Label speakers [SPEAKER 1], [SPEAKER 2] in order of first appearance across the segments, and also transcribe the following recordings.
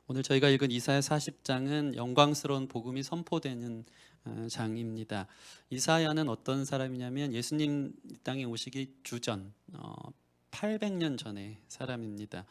[SPEAKER 1] 오늘 저희가 읽은 이사야 40장은 영광스러운 복음이 선포되는 장입니다. 이사야는 어떤 사람이냐면 예수님 이 땅에 오시기 주전 800년 전의 사람입니다.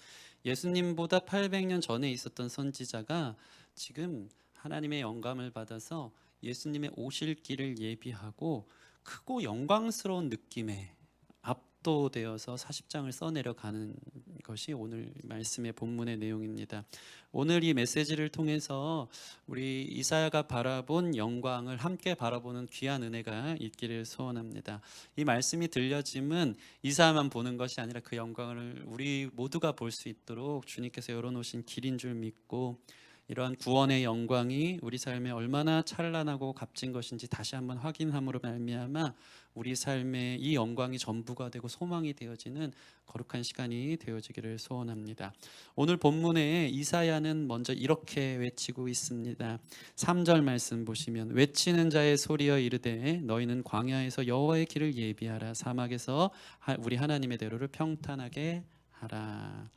[SPEAKER 1] 예수님보다 800년 전에 있었던 선지자가 지금 하나님의 영감을 받아서 예수님의 오실 길을 예비하고 크고 영광스러운 느낌에 압도되어서 40장을 써내려 가는 것이 오늘 말씀의 본문의 내용입니다. 오늘 이 메시지를 통해서 우리 이사야가 바라본 영광을 함께 바라보는 귀한 은혜가 있기를 소원합니다. 이 말씀이 들려짐은 이사야만 보는 것이 아니라 그 영광을 우리 모두가 볼 수 있도록 주님께서 열어놓으신 길인 줄 믿고, 이러한 구원의 영광이 우리 삶에 얼마나 찬란하고 값진 것인지 다시 한번 확인함으로 말미암아 우리 삶에 이 영광이 전부가 되고 소망이 되어지는 거룩한 시간이 되어지기를 소원합니다. 오늘 본문에 이사야는 먼저 이렇게 외치고 있습니다. 3절 말씀 보시면, 외치는 자의 소리여 이르되 너희는 광야에서 여호와의 길을 예비하라, 사막에서 우리 하나님의 대로를 평탄하게 하라.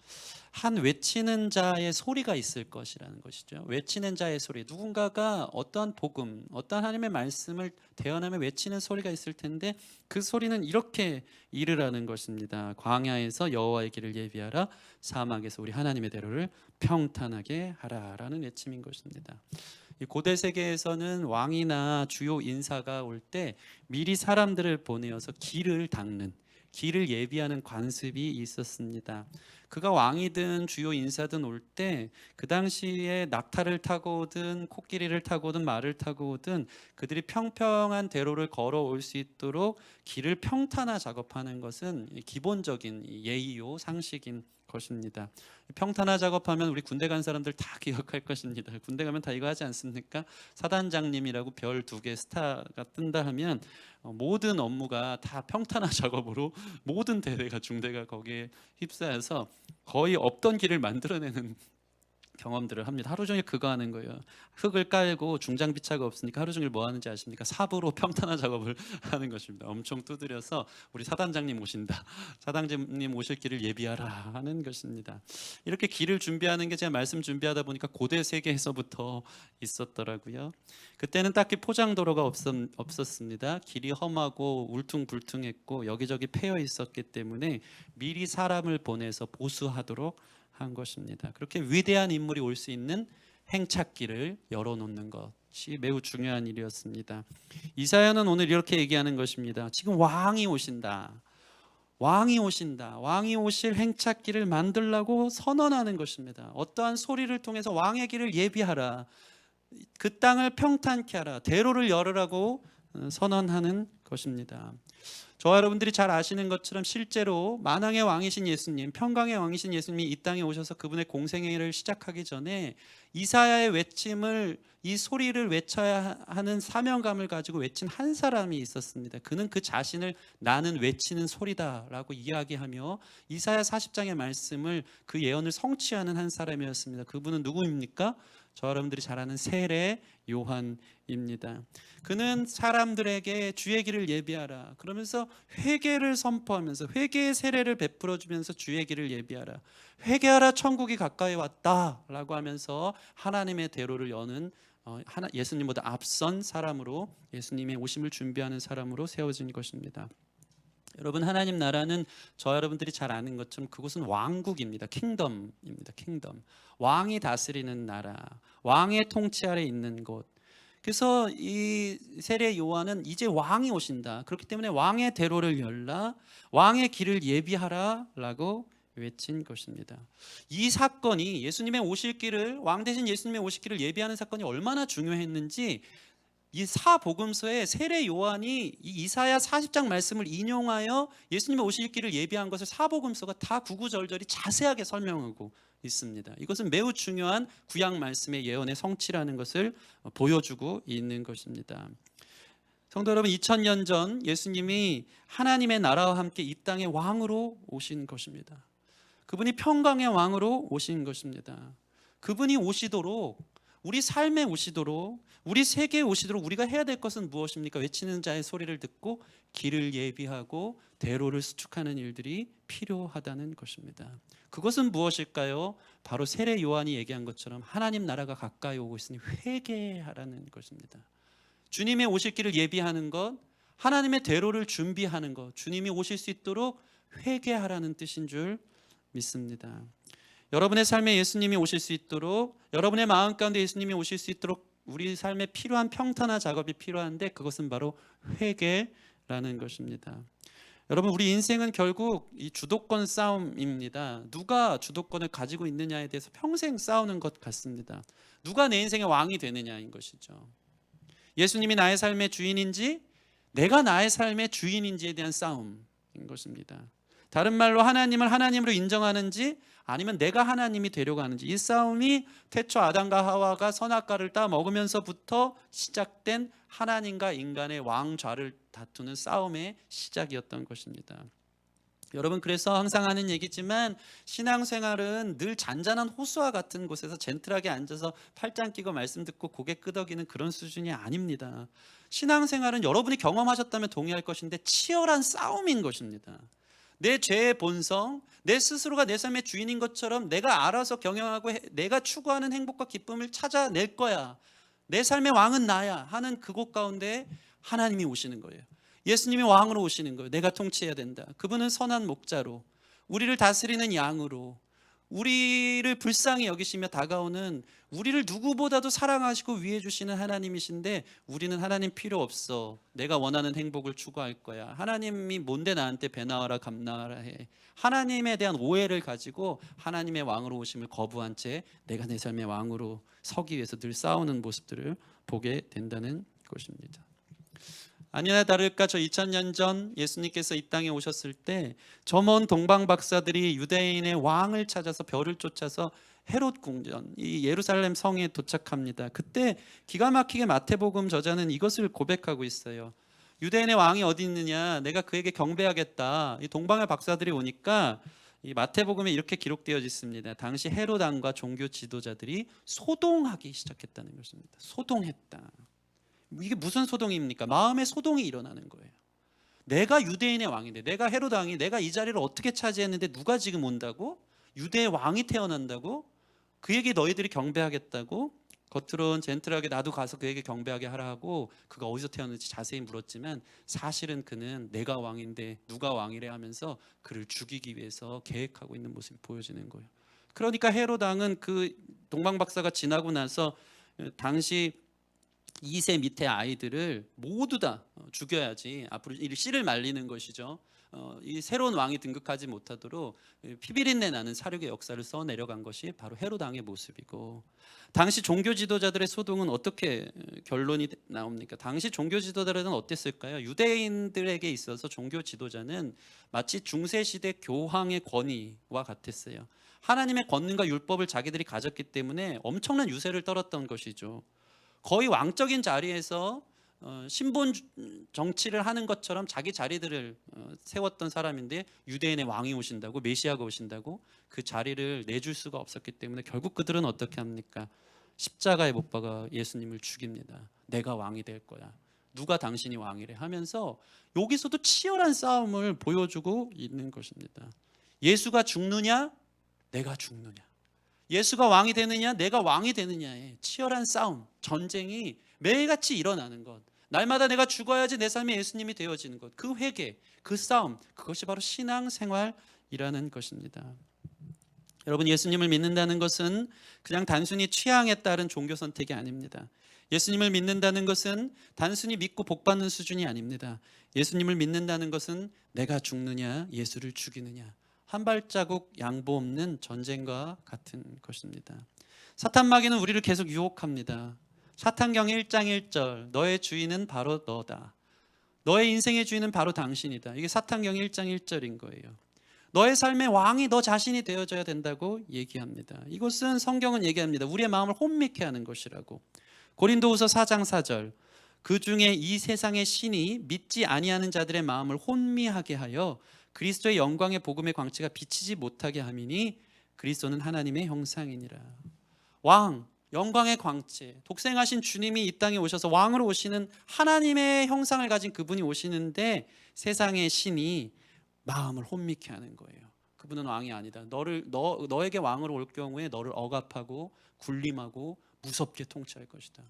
[SPEAKER 1] 한 외치는 자의 소리가 있을 것이라는 것이죠. 외치는 자의 소리, 누군가가 어떠한 복음, 어떠한 하나님의 말씀을 대언하며 외치는 소리가 있을 텐데 그 소리는 이렇게 이르라는 것입니다. 광야에서 여호와의 길을 예비하라, 사막에서 우리 하나님의 대로를 평탄하게 하라라는 외침인 것입니다. 이 고대 세계에서는 왕이나 주요 인사가 올 때 미리 사람들을 보내어서 길을 닦는, 길을 예비하는 관습이 있었습니다. 그가 왕이든 주요 인사든 올 때 그 당시에 낙타를 타고 오든 코끼리를 타고 오든 말을 타고 오든 그들이 평평한 대로를 걸어올 수 있도록 길을 평탄화 작업하는 것은 기본적인 예의요 상식인 것입니다. 평탄화 작업하면 우리 군대 간 사람들 다 기억할 것입니다. 군대 가면 다 이거 하지 않습니까? 사단장님이라고 별 2개 스타가 뜬다 하면 모든 업무가 다 평탄화 작업으로 모든 대대가 중대가 거기에 휩싸여서 거의 없던 길을 만들어내는 경험들을 합니다. 하루 종일 그거 하는 거예요. 흙을 깔고 중장비차가 없으니까 하루 종일 뭐 하는지 아십니까? 삽으로 평탄화 작업을 하는 것입니다. 엄청 두드려서 우리 사단장님 오신다, 사단장님 오실 길을 예비하라 하는 것입니다. 이렇게 길을 준비하는 게 제가 말씀 준비하다 보니까 고대 세계에서부터 있었더라고요. 그때는 딱히 포장도로가 없었습니다. 길이 험하고 울퉁불퉁했고 여기저기 패여 있었기 때문에 미리 사람을 보내서 보수하도록 한 것입니다. 그렇게 위대한 인물이 올 수 있는 행착길을 열어놓는 것이 매우 중요한 일이었습니다. 이사야는 오늘 이렇게 얘기하는 것입니다. 지금 왕이 오신다. 왕이 오신다. 왕이 오실 행착길을 만들라고 선언하는 것입니다. 어떠한 소리를 통해서 왕의 길을 예비하라, 그 땅을 평탄케 하라, 대로를 열으라고 선언하는 것입니다. 저와 여러분들이 잘 아시는 것처럼 실제로 만왕의 왕이신 예수님, 평강의 왕이신 예수님이 이 땅에 오셔서 그분의 공생애를 시작하기 전에 이사야의 외침을, 이 소리를 외쳐야 하는 사명감을 가지고 외친 한 사람이 있었습니다. 그는 그 자신을 나는 외치는 소리다라고 이야기하며 이사야 40장의 말씀을, 그 예언을 성취하는 한 사람이었습니다. 그분은 누구입니까? 저 여러분들이 잘 아는 세례 요한입니다. 그는 사람들에게 주의 길을 예비하라 그러면서 회개를 선포하면서 회개의 세례를 베풀어 주면서 주의 길을 예비하라, 회개하라 천국이 가까이 왔다라고 하면서 하나님의 대로를 여는 예수님보다 앞선 사람으로, 예수님의 오심을 준비하는 사람으로 세워진 것입니다. 여러분, 하나님 나라는 저 여러분들이 잘 아는 것처럼 그곳은 왕국입니다. 킹덤입니다. 킹덤. 왕이 다스리는 나라, 왕의 통치 아래 있는 곳. 그래서 이 세례 요한은 이제 왕이 오신다, 그렇기 때문에 왕의 대로를 열라, 왕의 길을 예비하라라고 외친 것입니다. 이 사건이, 예수님의 오실 길을, 왕 대신 예수님의 오실 길을 예비하는 사건이 얼마나 중요했는지 이 사복음서에 세례 요한이 이 이사야 40장 말씀을 인용하여 예수님의 오실 길을 예비한 것을 사복음서가 다 구구절절히 자세하게 설명하고 있습니다. 이것은 매우 중요한 구약 말씀의 예언의 성취라는 것을 보여주고 있는 것입니다. 성도 여러분, 2000년 전 예수님이 하나님의 나라와 함께 이 땅의 왕으로 오신 것입니다. 그분이 평강의 왕으로 오신 것입니다. 그분이 오시도록 우리 삶에 오시도록, 우리 세계에 오시도록 우리가 해야 될 것은 무엇입니까? 외치는 자의 소리를 듣고 길을 예비하고 대로를 수축하는 일들이 필요하다는 것입니다. 그것은 무엇일까요? 바로 세례 요한이 얘기한 것처럼 하나님 나라가 가까이 오고 있으니 회개하라는 것입니다. 주님의 오실 길을 예비하는 것, 하나님의 대로를 준비하는 것, 주님이 오실 수 있도록 회개하라는 뜻인 줄 믿습니다. 여러분의 삶에 예수님이 오실 수 있도록, 여러분의 마음 가운데 예수님이 오실 수 있도록 우리 삶에 필요한 평탄화 작업이 필요한데, 그것은 바로 회개라는 것입니다. 여러분, 우리 인생은 결국 이 주도권 싸움입니다. 누가 주도권을 가지고 있느냐에 대해서 평생 싸우는 것 같습니다. 누가 내 인생의 왕이 되느냐인 것이죠. 예수님이 나의 삶의 주인인지 내가 나의 삶의 주인인지에 대한 싸움인 것입니다. 다른 말로 하나님을 하나님으로 인정하는지 아니면 내가 하나님이 되려고 하는지, 이 싸움이 태초 아담과 하와가 선악과를 따 먹으면서부터 시작된 하나님과 인간의 왕좌를 다투는 싸움의 시작이었던 것입니다. 여러분, 그래서 항상 하는 얘기지만 신앙생활은 늘 잔잔한 호수와 같은 곳에서 젠틀하게 앉아서 팔짱 끼고 말씀 듣고 고개 끄덕이는 그런 수준이 아닙니다. 신앙생활은 여러분이 경험하셨다면 동의할 것인데 치열한 싸움인 것입니다. 내 죄의 본성, 내 스스로가 내 삶의 주인인 것처럼 내가 알아서 경영하고 내가 추구하는 행복과 기쁨을 찾아낼 거야, 내 삶의 왕은 나야 하는 그곳 가운데 하나님이 오시는 거예요. 예수님이 왕으로 오시는 거예요. 내가 통치해야 된다. 그분은 선한 목자로, 우리를 다스리는 양으로, 우리를 불쌍히 여기시며 다가오는, 우리를 누구보다도 사랑하시고 위해 주시는 하나님이신데, 우리는 하나님 필요 없어, 내가 원하는 행복을 추구할 거야, 하나님이 뭔데 나한테 배 나와라 감 나와라 해, 하나님에 대한 오해를 가지고 하나님의 왕으로 오심을 거부한 채 내가 내 삶의 왕으로 서기 위해서 늘 싸우는 모습들을 보게 된다는 것입니다. 아니나 다를까 저 2000년 전 예수님께서 이 땅에 오셨을 때 저 먼 동방 박사들이 유대인의 왕을 찾아서 별을 쫓아서 헤롯 궁전, 이 예루살렘 성에 도착합니다. 그때 기가 막히게 마태복음 저자는 이것을 고백하고 있어요. 유대인의 왕이 어디 있느냐, 내가 그에게 경배하겠다. 이 동방의 박사들이 오니까 이 마태복음에 이렇게 기록되어 있습니다. 당시 헤롯 왕과 종교 지도자들이 소동하기 시작했다는 것입니다. 소동했다. 이게 무슨 소동입니까? 마음의 소동이 일어나는 거예요. 내가 유대인의 왕인데, 내가 헤롯 왕이, 내가 이 자리를 어떻게 차지했는데 누가 지금 온다고? 유대의 왕이 태어난다고? 그에게 너희들이 경배하겠다고? 겉으로는 젠틀하게 나도 가서 그에게 경배하게 하라 하고 그가 어디서 태어났는지 자세히 물었지만 사실은 그는 내가 왕인데 누가 왕이래 하면서 그를 죽이기 위해서 계획하고 있는 모습이 보여지는 거예요. 그러니까 헤롯 왕은 그 동방 박사가 지나고 나서 당시 2세 밑에 아이들을 모두 다 죽여야지 앞으로 이 씨를 말리는 것이죠. 이 새로운 왕이 등극하지 못하도록 피비린내 나는 사륙의 역사를 써 내려간 것이 바로 헤롯 왕의 모습이고, 당시 종교 지도자들의 소동은 어떻게 결론이 나옵니까? 당시 종교 지도자들은 어땠을까요? 유대인들에게 있어서 종교 지도자는 마치 중세시대 교황의 권위와 같았어요. 하나님의 권능과 율법을 자기들이 가졌기 때문에 엄청난 유세를 떨었던 것이죠. 거의 왕적인 자리에서 신분 정치를 하는 것처럼 자기 자리들을 세웠던 사람인데, 유대인의 왕이 오신다고, 메시아가 오신다고 그 자리를 내줄 수가 없었기 때문에 결국 그들은 어떻게 합니까? 십자가에 못 박아 예수님을 죽입니다. 내가 왕이 될 거야, 누가 당신이 왕이래 하면서 여기서도 치열한 싸움을 보여주고 있는 것입니다. 예수가 죽느냐, 내가 죽느냐, 예수가 왕이 되느냐, 내가 왕이 되느냐의 치열한 싸움, 전쟁이 매일같이 일어나는 것, 날마다 내가 죽어야지 내 삶이 예수님이 되어지는 것, 그 회개, 그 싸움, 그것이 바로 신앙생활이라는 것입니다. 여러분, 예수님을 믿는다는 것은 그냥 단순히 취향에 따른 종교 선택이 아닙니다. 예수님을 믿는다는 것은 단순히 믿고 복받는 수준이 아닙니다. 예수님을 믿는다는 것은 내가 죽느냐, 예수를 죽이느냐, 한 발자국 양보 없는 전쟁과 같은 것입니다. 사탄 마귀는 우리를 계속 유혹합니다. 사탄경 1장 1절, 너의 주인은 바로 너다, 너의 인생의 주인은 바로 당신이다. 이게 사탄경 1장 1절인 거예요. 너의 삶의 왕이 너 자신이 되어져야 된다고 얘기합니다. 이것은 성경은 얘기합니다. 우리의 마음을 혼미케 하는 것이라고. 고린도후서 4장 4절, 그 중에 이 세상의 신이 믿지 아니하는 자들의 마음을 혼미하게 하여 그리스도의 영광의 복음의 광채가 비치지 못하게 함이니 그리스도는 하나님의 형상이니라. 왕, 영광의 광채, 독생하신 주님이 이 땅에 오셔서 왕으로 오시는 하나님의 형상을 가진 그분이 오시는데 세상의 신이 마음을 혼미케 하는 거예요. 그분은 왕이 아니다. 너에게 왕으로 올 경우에 너를 억압하고 군림하고 무섭게 통치할 것이다.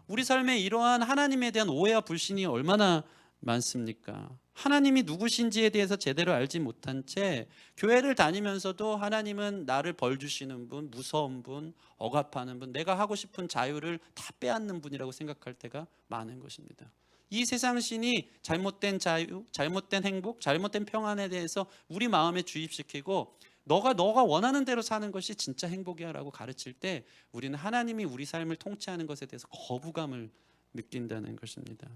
[SPEAKER 1] 우리 삶에 이러한 하나님에 대한 오해와 불신이 얼마나 많습니까? 하나님이 누구신지에 대해서 제대로 알지 못한 채 교회를 다니면서도 하나님은 나를 벌 주시는 분, 무서운 분, 억압하는 분, 내가 하고 싶은 자유를 다 빼앗는 분이라고 생각할 때가 많은 것입니다. 이 세상 신이 잘못된 자유, 잘못된 행복, 잘못된 평안에 대해서 우리 마음에 주입시키고 너가 원하는 대로 사는 것이 진짜 행복이야 라고 가르칠 때 우리는 하나님이 우리 삶을 통치하는 것에 대해서 거부감을 느낀다는 것입니다.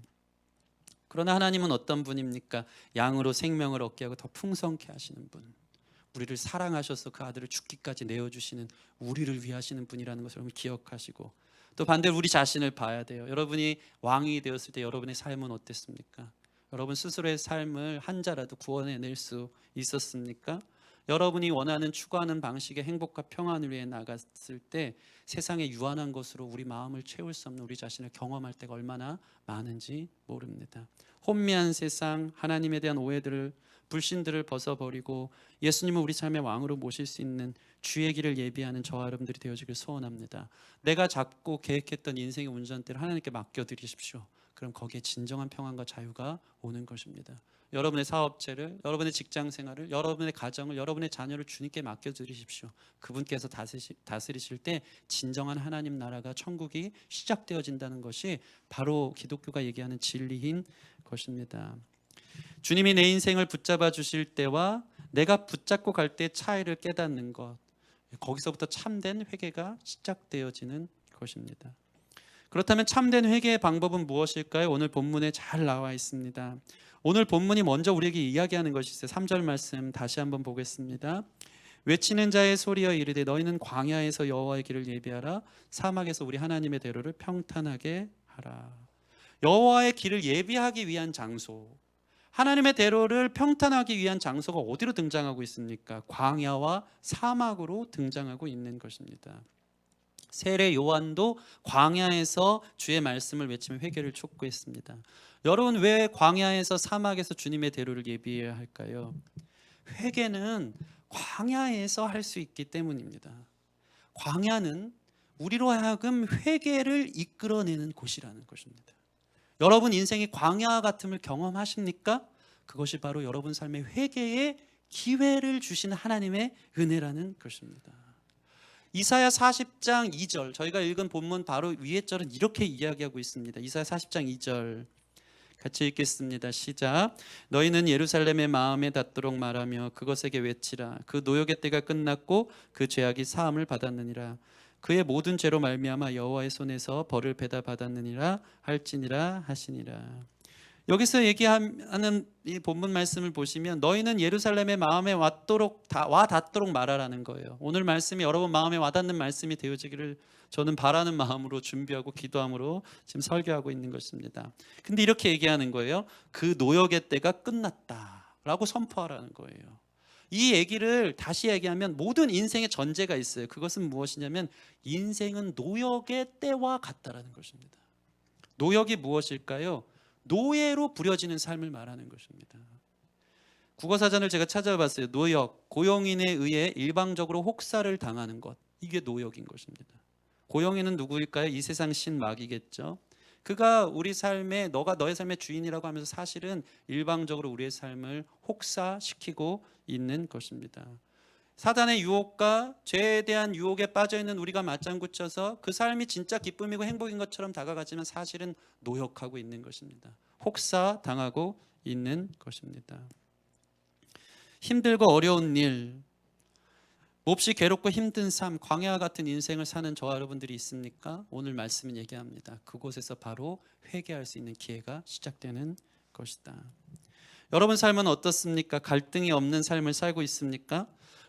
[SPEAKER 1] 그러나 하나님은 어떤 분입니까? 양으로 생명을 얻게 하고 더 풍성케 하시는 분, 우리를 사랑하셔서 그 아들을 죽기까지 내어주시는, 우리를 위하시는 분이라는 것을 여러분 기억하시고, 또 반대로 우리 자신을 봐야 돼요. 여러분이 왕이 되었을 때 여러분의 삶은 어땠습니까? 여러분 스스로의 삶을 한 자라도 구원해낼 수 있었습니까? 여러분이 원하는 추구하는 방식의 행복과 평안을 위해 나갔을 때 세상의 유한한 것으로 우리 마음을 채울 수 없는 우리 자신을 경험할 때가 얼마나 많은지 모릅니다. 혼미한 세상, 하나님에 대한 오해들을, 불신들을 벗어버리고 예수님을 우리 삶의 왕으로 모실 수 있는 주의 길을 예비하는 저와 여러분들이 되어지길 소원합니다. 내가 잡고 계획했던 인생의 운전대를 하나님께 맡겨드리십시오. 그럼 거기에 진정한 평안과 자유가 오는 것입니다. 여러분의 사업체를, 여러분의 직장 생활을, 여러분의 가정을, 여러분의 자녀를 주님께 맡겨드리십시오. 그분께서 다스리실 때 진정한 하나님 나라가, 천국이 시작되어진다는 것이 바로 기독교가 얘기하는 진리인 것입니다. 주님이 내 인생을 붙잡아 주실 때와 내가 붙잡고 갈 때 차이를 깨닫는 것, 거기서부터 참된 회개가 시작되어지는 것입니다. 그렇다면 참된 회개의 방법은 무엇일까요? 오늘 본문에 잘 나와 있습니다. 오늘 본문이 먼저 우리에게 이야기하는 것이 있어요. 3절 말씀 다시 한번 보겠습니다. 외치는 자의 소리여 이르되 너희는 광야에서 여호와의 길을 예비하라, 사막에서 우리 하나님의 대로를 평탄하게 하라. 여호와의 길을 예비하기 위한 장소, 하나님의 대로를 평탄하기 위한 장소가 어디로 등장하고 있습니까? 광야와 사막으로 등장하고 있는 것입니다. 세례 요한도 광야에서 주의 말씀을 외치며 회개를 촉구했습니다. 여러분, 왜 광야에서 사막에서 주님의 대로를 예비해야 할까요? 회개는 광야에서 할 수 있기 때문입니다. 광야는 우리로 하여금 회개를 이끌어내는 곳이라는 것입니다. 여러분 인생의 광야 같음을 경험하십니까? 그것이 바로 여러분 삶의 회개의 기회를 주시는 하나님의 은혜라는 것입니다. 이사야 40장 2절, 저희가 읽은 본문 바로 위에 절은 이렇게 이야기하고 있습니다. 이사야 40장 2절 같이 읽겠습니다. 시작. 너희는 예루살렘의 마음에 닿도록 말하며 그것에게 외치라. 그 노역의 때가 끝났고 그 죄악이 사함을 받았느니라. 그의 모든 죄로 말미암아 여호와의 손에서 벌을 배다 받았느니라 할지니라 하시니라. 여기서 얘기하는 이 본문 말씀을 보시면 너희는 예루살렘의 마음에 와 닿도록 말하라는 거예요. 오늘 말씀이 여러분 마음에 와닿는 말씀이 되어지기를 저는 바라는 마음으로 준비하고 기도함으로 지금 설교하고 있는 것입니다. 근데 이렇게 얘기하는 거예요. 그 노역의 때가 끝났다라고 선포하라는 거예요. 이 얘기를 다시 얘기하면 모든 인생의 전제가 있어요. 그것은 무엇이냐면 인생은 노역의 때와 같다라는 것입니다. 노역이 무엇일까요? 노예로 부려지는 삶을 말하는 것입니다. 국어사전을 제가 찾아봤어요. 노역, 고용인에 의해 일방적으로 혹사를 당하는 것, 이게 노역인 것입니다. 고용인은 누구일까요? 이 세상 신 마귀겠죠. 그가 우리 삶에, 너가 너의 삶의 주인이라고 하면서 사실은 일방적으로 우리의 삶을 혹사시키고 있는 것입니다. 사단의 유혹과 죄에 대한 유혹에 빠져있는 우리가 맞장구 쳐서 그 삶이 진짜 기쁨이고 행복인 것처럼 다가가지만 사실은 노역하고 있는 것입니다. 혹사당하고 있는 것입니다. 힘들고 어려운 일, 몹시 괴롭고 힘든 삶, 광야 같은 인생을 사는 저와 여러분들이 있습니까? 오늘 말씀은 얘기합니다. 그곳에서 바로 회개할 수 있는 기회가 시작되는 것이다. 여러분 삶은 어떻습니까? 갈등이 없는 삶을 살고 있습니까?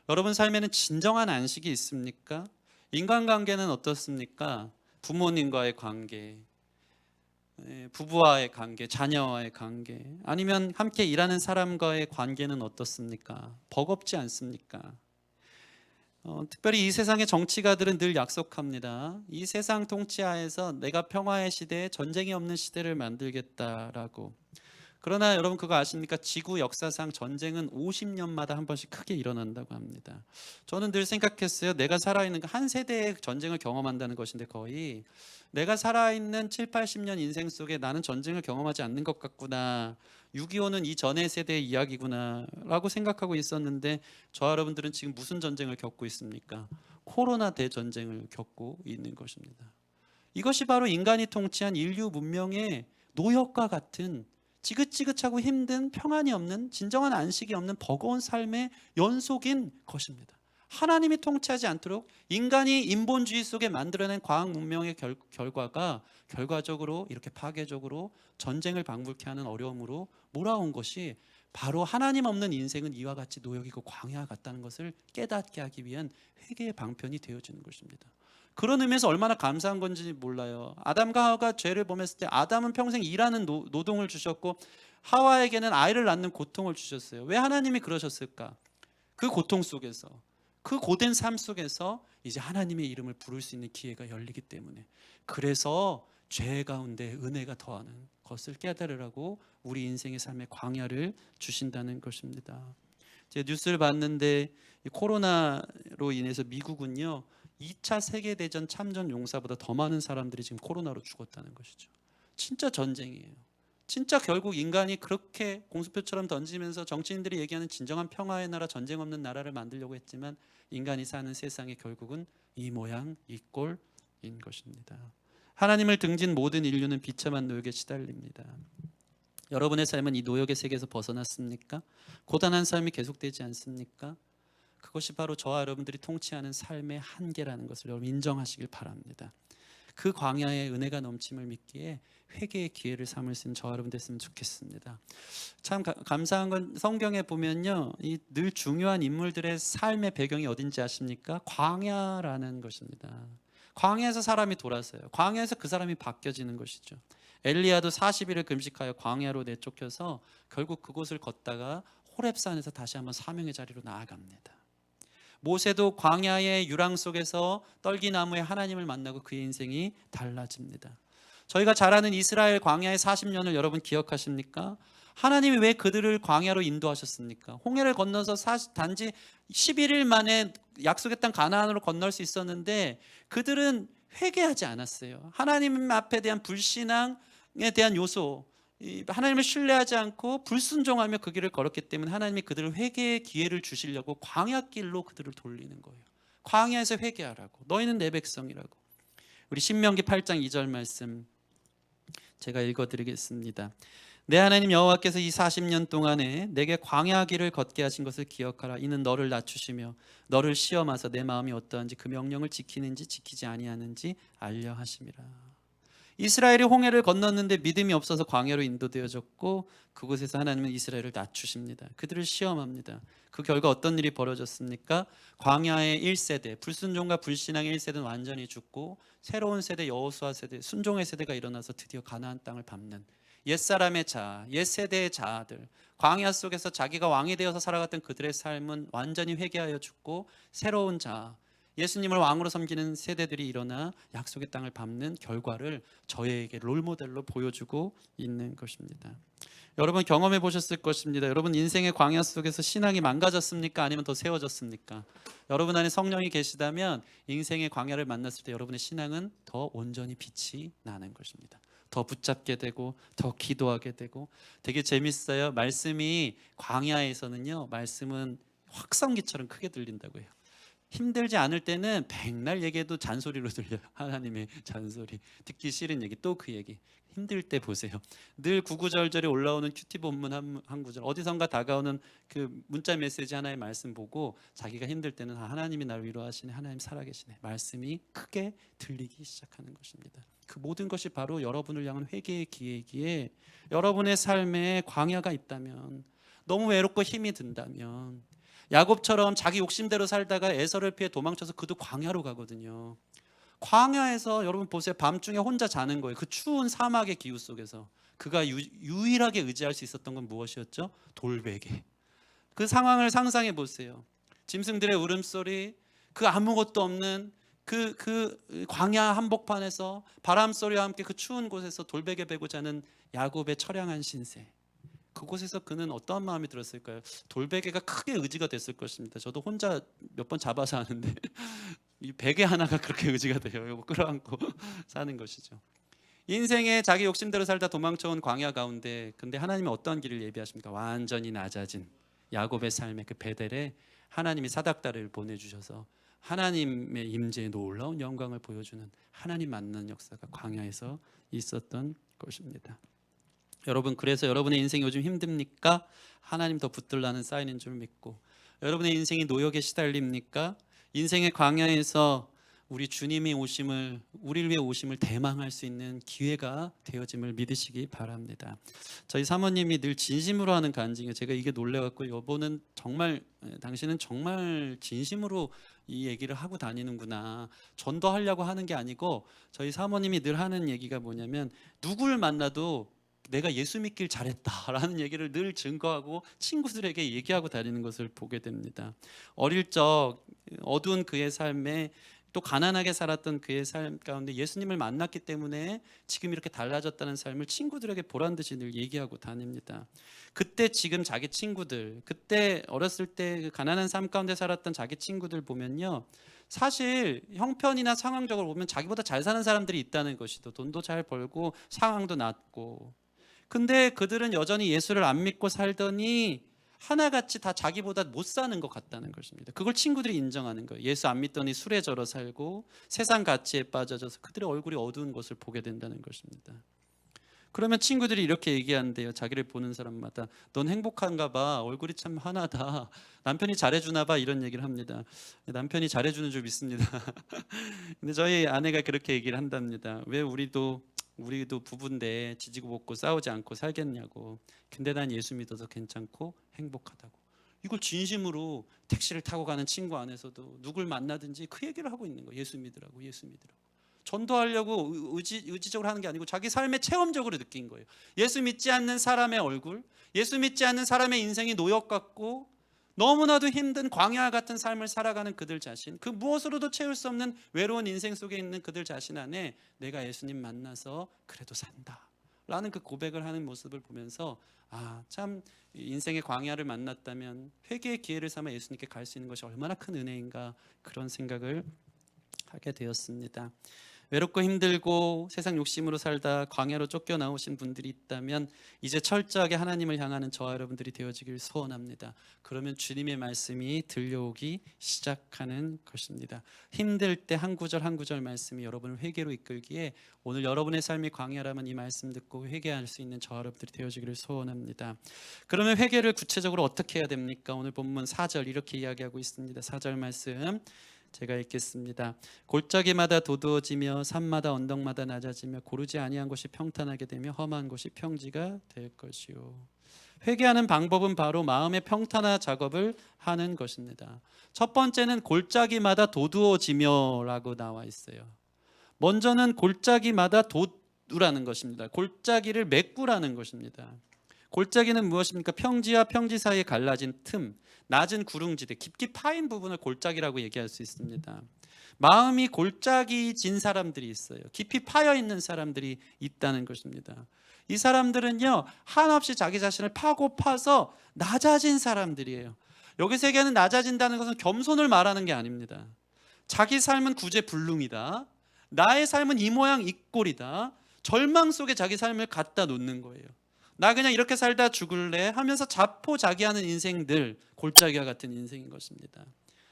[SPEAKER 1] 여러분 삶에는 진정한 안식이 있습니까? 인간관계는 어떻습니까? 부모님과의 관계, 부부와의 관계, 자녀와의 관계, 아니면 함께 일하는 사람과의 관계는 어떻습니까? 버겁지 않습니까? 특별히 이 세상의 정치가들은 늘 약속합니다. 이 세상 통치하에서 내가 평화의 시대에 전쟁이 없는 시대를 만들겠다라고. 그러나 여러분 그거 아십니까? 지구 역사상 전쟁은 50년마다 한 번씩 크게 일어난다고 합니다. 저는 늘 생각했어요. 내가 살아있는 한 세대의 전쟁을 경험한다는 것인데 거의 내가 살아있는 7, 80년 인생 속에 나는 전쟁을 경험하지 않는 것 같구나. 6.25는 이전의 세대의 이야기구나 라고 생각하고 있었는데 저와 여러분들은 지금 무슨 전쟁을 겪고 있습니까? 코로나 대전쟁을 겪고 있는 것입니다. 이것이 바로 인간이 통치한 인류 문명의 노역과 같은 지긋지긋하고 힘든 평안이 없는 진정한 안식이 없는 버거운 삶의 연속인 것입니다. 하나님이 통치하지 않도록 인간이 인본주의 속에 만들어낸 과학 문명의 결과가 결과적으로 이렇게 파괴적으로 전쟁을 방불케 하는 어려움으로 몰아온 것이 바로 하나님 없는 인생은 이와 같이 노역이고 광야와 같다는 것을 깨닫게 하기 위한 회개의 방편이 되어지는 것입니다. 그런 의미에서 얼마나 감사한 건지 몰라요. 아담과 하와가 죄를 범했을 때 아담은 평생 일하는 노동을 주셨고 하와에게는 아이를 낳는 고통을 주셨어요. 왜 하나님이 그러셨을까? 그 고통 속에서, 그 고된 삶 속에서 이제 하나님의 이름을 부를 수 있는 기회가 열리기 때문에, 그래서 죄 가운데 은혜가 더하는 것을 깨달으라고 우리 인생의 삶의 광야를 주신다는 것입니다. 제가 뉴스를 봤는데 코로나로 인해서 미국은요 2차 세계대전 참전 용사보다 더 많은 사람들이 지금 코로나로 죽었다는 것이죠. 진짜 전쟁이에요. 진짜 결국 인간이 그렇게 공수표처럼 던지면서 정치인들이 얘기하는 진정한 평화의 나라, 전쟁 없는 나라를 만들려고 했지만 인간이 사는 세상에 결국은 이 모양 이 꼴인 것입니다. 하나님을 등진 모든 인류는 비참한 노역에 시달립니다. 여러분의 삶은 이 노역의 세계에서 벗어났습니까? 고단한 삶이 계속되지 않습니까? 그것이 바로 저와 여러분들이 통치하는 삶의 한계라는 것을 여러분 인정하시길 바랍니다. 그 광야의 은혜가 넘침을 믿기에 회개의 기회를 삼을 수 있는 저와 여러분 됐으면 좋겠습니다. 참 감사한 건 성경에 보면요, 이 늘 중요한 인물들의 삶의 배경이 어딘지 아십니까? 광야라는 것입니다. 광야에서 사람이 돌아서요. 광야에서 그 사람이 바뀌어지는 것이죠. 엘리야도 40일을 금식하여 광야로 내쫓겨서 결국 그곳을 걷다가 호렙산에서 다시 한번 사명의 자리로 나아갑니다. 모세도 광야의 유랑 속에서 떨기나무에 하나님을 만나고 그의 인생이 달라집니다. 저희가 잘 아는 이스라엘 광야의 40년을 여러분 기억하십니까? 하나님이 왜 그들을 광야로 인도하셨습니까? 홍해를 건너서 단지 11일 만에 약속의 땅 가나안으로 건널 수 있었는데 그들은 회개하지 않았어요. 하나님 앞에 대한 불신앙에 대한 요소, 하나님을 신뢰하지 않고 불순종하며 그 길을 걸었기 때문에 하나님이 그들을 회개의 기회를 주시려고 광야길로 그들을 돌리는 거예요. 광야에서 회개하라고. 너희는 내 백성이라고. 우리 신명기 8장 2절 말씀 제가 읽어드리겠습니다. 내 하나님 여호와께서 이 40년 동안에 내게 광야 길을 걷게 하신 것을 기억하라. 이는 너를 낮추시며 너를 시험하사 내 마음이 어떠한지 그 명령을 지키는지 지키지 아니하는지 알려 하심이라. 이스라엘이 홍해를 건넜는데 믿음이 없어서 광야로 인도되어졌고 그곳에서 하나님은 이스라엘을 낮추십니다. 그들을 시험합니다. 그 결과 어떤 일이 벌어졌습니까? 광야의 1세대, 불순종과 불신앙의 1세대는 완전히 죽고 새로운 세대, 여호수아 세대, 순종의 세대가 일어나서 드디어 가나안 땅을 밟는 옛사람의 자아, 옛세대의 자아들, 광야 속에서 자기가 왕이 되어서 살아갔던 그들의 삶은 완전히 회개하여 죽고 새로운 자아, 예수님을 왕으로 섬기는 세대들이 일어나 약속의 땅을 밟는 결과를 저에게 롤모델로 보여주고 있는 것입니다. 여러분 경험해 보셨을 것입니다. 여러분 인생의 광야 속에서 신앙이 망가졌습니까? 아니면 더 세워졌습니까? 여러분 안에 성령이 계시다면 인생의 광야를 만났을 때 여러분의 신앙은 더 온전히 빛이 나는 것입니다. 더 붙잡게 되고 더 기도하게 되고. 되게 재밌어요. 말씀이 광야에서는요, 말씀은 확성기처럼 크게 들린다고 해요. 힘들지 않을 때는 백날 얘기해도 잔소리로 들려요. 하나님의 잔소리, 듣기 싫은 얘기, 또 그 얘기. 힘들 때 보세요. 늘 구구절절에 올라오는 큐티 본문 한 구절, 어디선가 다가오는 그 문자 메시지 하나의 말씀 보고 자기가 힘들 때는 하나님이 나를 위로하시네, 하나님 살아계시네, 말씀이 크게 들리기 시작하는 것입니다. 그 모든 것이 바로 여러분을 향한 회개의 기회이기에, 여러분의 삶에 광야가 있다면, 너무 외롭고 힘이 든다면, 야곱처럼 자기 욕심대로 살다가 에서를 피해 도망쳐서 그도 광야로 가거든요. 광야에서 여러분 보세요. 밤중에 혼자 자는 거예요. 그 추운 사막의 기후 속에서 그가 유일하게 의지할 수 있었던 건 무엇이었죠? 돌베개. 그 상황을 상상해 보세요. 짐승들의 울음소리, 그 아무것도 없는 그 광야 한복판에서 바람 소리와 함께 그 추운 곳에서 돌베개 베고 자는 야곱의 처량한 신세, 그곳에서 그는 어떠한 마음이 들었을까요? 돌베개가 크게 의지가 됐을 것입니다. 저도 혼자 몇 번 잡아서 하는데 이 베개 하나가 그렇게 의지가 돼요. 이거 끌어안고 사는 것이죠. 인생에 자기 욕심대로 살다 도망쳐온 광야 가운데, 근데 하나님은 어떠한 길을 예비하십니까? 완전히 낮아진 야곱의 삶의 그 베델에 하나님이 사닥다리를 보내주셔서 하나님의 임재의 놀라운 영광을 보여주는 하나님 만나는 역사가 광야에서 있었던 것입니다. 여러분, 그래서 여러분의 인생이 요즘 힘듭니까? 하나님 더 붙들라는 사인인 줄 믿고, 여러분의 인생이 노역에 시달립니까? 인생의 광야에서 우리 주님이 오심을, 우리를 위해 오심을 대망할 수 있는 기회가 되어짐을 믿으시기 바랍니다. 저희 사모님이 늘 진심으로 하는 간증이에요. 제가 이게 놀래갖고, 여보는 정말, 당신은 정말 진심으로 이 얘기를 하고 다니는구나, 전도하려고 하는 게 아니고, 저희 사모님이 늘 하는 얘기가 뭐냐면, 누굴 만나도 내가 예수 믿길 잘했다라는 얘기를 늘 증거하고 친구들에게 얘기하고 다니는 것을 보게 됩니다. 어릴 적 어두운 그의 삶에, 또 가난하게 살았던 그의 삶 가운데 예수님을 만났기 때문에 지금 이렇게 달라졌다는 삶을 친구들에게 보란듯이 늘 얘기하고 다닙니다. 그때 지금 자기 친구들, 그때 어렸을 때 그 가난한 삶 가운데 살았던 자기 친구들 보면요, 사실 형편이나 상황적으로 보면 자기보다 잘 사는 사람들이 있다는 것이죠. 돈도 잘 벌고 상황도 낮고. 근데 그들은 여전히 예수를 안 믿고 살더니 하나같이 다 자기보다 못 사는 것 같다는 것입니다. 그걸 친구들이 인정하는 거예요. 예수 안 믿더니 술에 절어 살고 세상 가치에 빠져져서 그들의 얼굴이 어두운 것을 보게 된다는 것입니다. 그러면 친구들이 이렇게 얘기한대요. 자기를 보는 사람마다, 넌 행복한가 봐, 얼굴이 참 환하다, 남편이 잘해주나 봐, 이런 얘기를 합니다. 남편이 잘해주는 줄 믿습니다. 근데 저희 아내가 그렇게 얘기를 한답니다. 왜 우리도 부부인데 지지고 볶고 싸우지 않고 살겠냐고. 근데 난 예수 믿어서 괜찮고 행복하다고. 이걸 진심으로 택시를 타고 가는 친구 안에서도 누굴 만나든지 그 얘기를 하고 있는 거예요. 예수 믿으라고, 예수 믿으라고. 전도하려고 의지적으로 하는 게 아니고 자기 삶의 체험적으로 느낀 거예요. 예수 믿지 않는 사람의 얼굴, 예수 믿지 않는 사람의 인생이 노역 같고 너무나도 힘든 광야 같은 삶을 살아가는 그들 자신, 그 무엇으로도 채울 수 없는 외로운 인생 속에 있는 그들 자신 안에 내가 예수님 만나서 그래도 산다 라는 그 고백을 하는 모습을 보면서, 참 인생의 광야를 만났다면 회개의 기회를 삼아 예수님께 갈 수 있는 것이 얼마나 큰 은혜인가, 그런 생각을 하게 되었습니다. 외롭고 힘들고 세상 욕심으로 살다 광야로 쫓겨나오신 분들이 있다면 이제 철저하게 하나님을 향하는 저와 여러분들이 되어지길 소원합니다. 그러면 주님의 말씀이 들려오기 시작하는 것입니다. 힘들 때 한 구절 한 구절 말씀이 여러분을 회개로 이끌기에, 오늘 여러분의 삶이 광야라면 이 말씀 듣고 회개할 수 있는 저와 여러분들이 되어지기를 소원합니다. 그러면 회개를 구체적으로 어떻게 해야 됩니까? 오늘 본문 4절 이렇게 이야기하고 있습니다. 4절 말씀 제가 읽겠습니다. 골짜기마다 도두어지며 산마다 언덕마다 낮아지며 고르지 아니한 곳이 평탄하게 되며 험한 곳이 평지가 될 것이요. 회개하는 방법은 바로 마음의 평탄화 작업을 하는 것입니다. 첫 번째는 골짜기마다 도두어지며 라고 나와 있어요. 먼저는 골짜기마다 도두라는 것입니다. 골짜기를 메꾸라는 것입니다. 골짜기는 무엇입니까? 평지와 평지 사이에 갈라진 틈, 낮은 구릉지대, 깊이 파인 부분을 골짜기라고 얘기할 수 있습니다. 마음이 골짜기진 사람들이 있어요. 깊이 파여 있는 사람들이 있다는 것입니다. 이 사람들은요, 한없이 자기 자신을 파고 파서 낮아진 사람들이에요. 여기서 얘기하는 낮아진다는 것은 겸손을 말하는 게 아닙니다. 자기 삶은 구제불능이다, 나의 삶은 이 모양 이 꼴이다, 절망 속에 자기 삶을 갖다 놓는 거예요. 나 그냥 이렇게 살다 죽을래 하면서 자포자기하는 인생들, 골짜기와 같은 인생인 것입니다.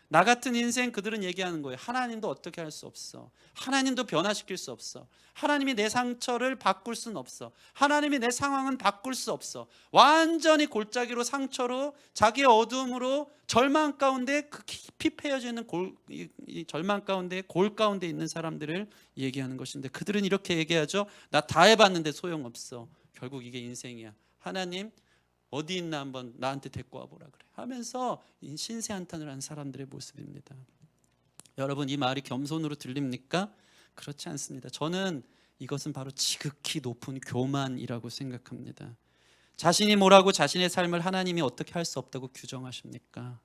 [SPEAKER 1] 나 같은 인생, 그들은 얘기하는 거예요. 하나님도 어떻게 할 수 없어. 하나님도 변화시킬 수 없어. 하나님이 내 상처를 바꿀 수는 없어. 하나님이 내 상황은 바꿀 수 없어. 완전히 골짜기로, 상처로, 자기의 어두움으로, 절망 가운데, 그 깊이 패여져 있는 이 절망 가운데, 골 가운데 있는 사람들을 얘기하는 것인데, 그들은 이렇게 얘기하죠. 나 다 해봤는데 소용없어. 결국 이게 인생이야. 하나님 어디 있나 한번 나한테 데리고 와보라 그래 하면서 신세 한탄을 하는 사람들의 모습입니다. 여러분, 이 말이 겸손으로 들립니까? 그렇지 않습니다. 저는 이것은 바로 지극히 높은 교만이라고 생각합니다. 자신이 뭐라고 자신의 삶을 하나님이 어떻게 할 수 없다고 규정하십니까?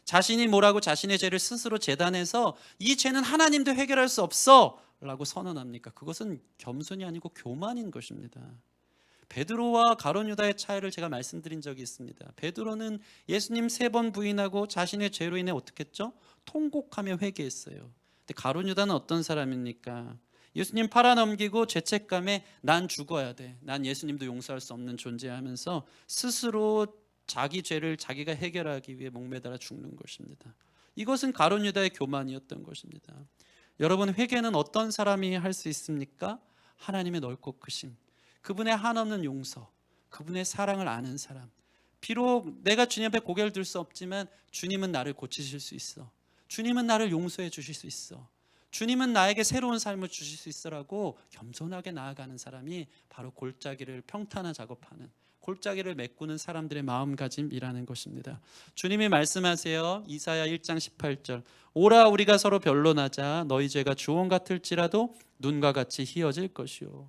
[SPEAKER 1] 자신이 뭐라고 자신의 죄를 스스로 재단해서 이 죄는 하나님도 해결할 수 없어 라고 선언합니까? 그것은 겸손이 아니고 교만인 것입니다. 베드로와 가룟 유다의 차이를 제가 말씀드린 적이 있습니다. 베드로는 예수님 3번 부인하고 자신의 죄로 인해 어떻게 했죠? 통곡하며 회개했어요. 근데 가룟 유다는 어떤 사람입니까? 예수님 팔아넘기고 죄책감에 난 죽어야 돼, 난 예수님도 용서할 수 없는 존재하면서 스스로 자기 죄를 자기가 해결하기 위해 목매달아 죽는 것입니다. 이것은 가룟 유다의 교만이었던 것입니다. 여러분, 회개는 어떤 사람이 할 수 있습니까? 하나님의 넓고 크심, 그분의 한없는 용서, 그분의 사랑을 아는 사람. 비록 내가 주님 앞에 고개를 들 수 없지만 주님은 나를 고치실 수 있어, 주님은 나를 용서해 주실 수 있어, 주님은 나에게 새로운 삶을 주실 수 있어라고 겸손하게 나아가는 사람이 바로 골짜기를 평탄화 작업하는, 골짜기를 메꾸는 사람들의 마음가짐이라는 것입니다. 주님이 말씀하세요. 이사야 1장 18절, 오라 우리가 서로 변론하자. 너희 죄가 주홍 같을지라도 눈과 같이 희어질 것이요.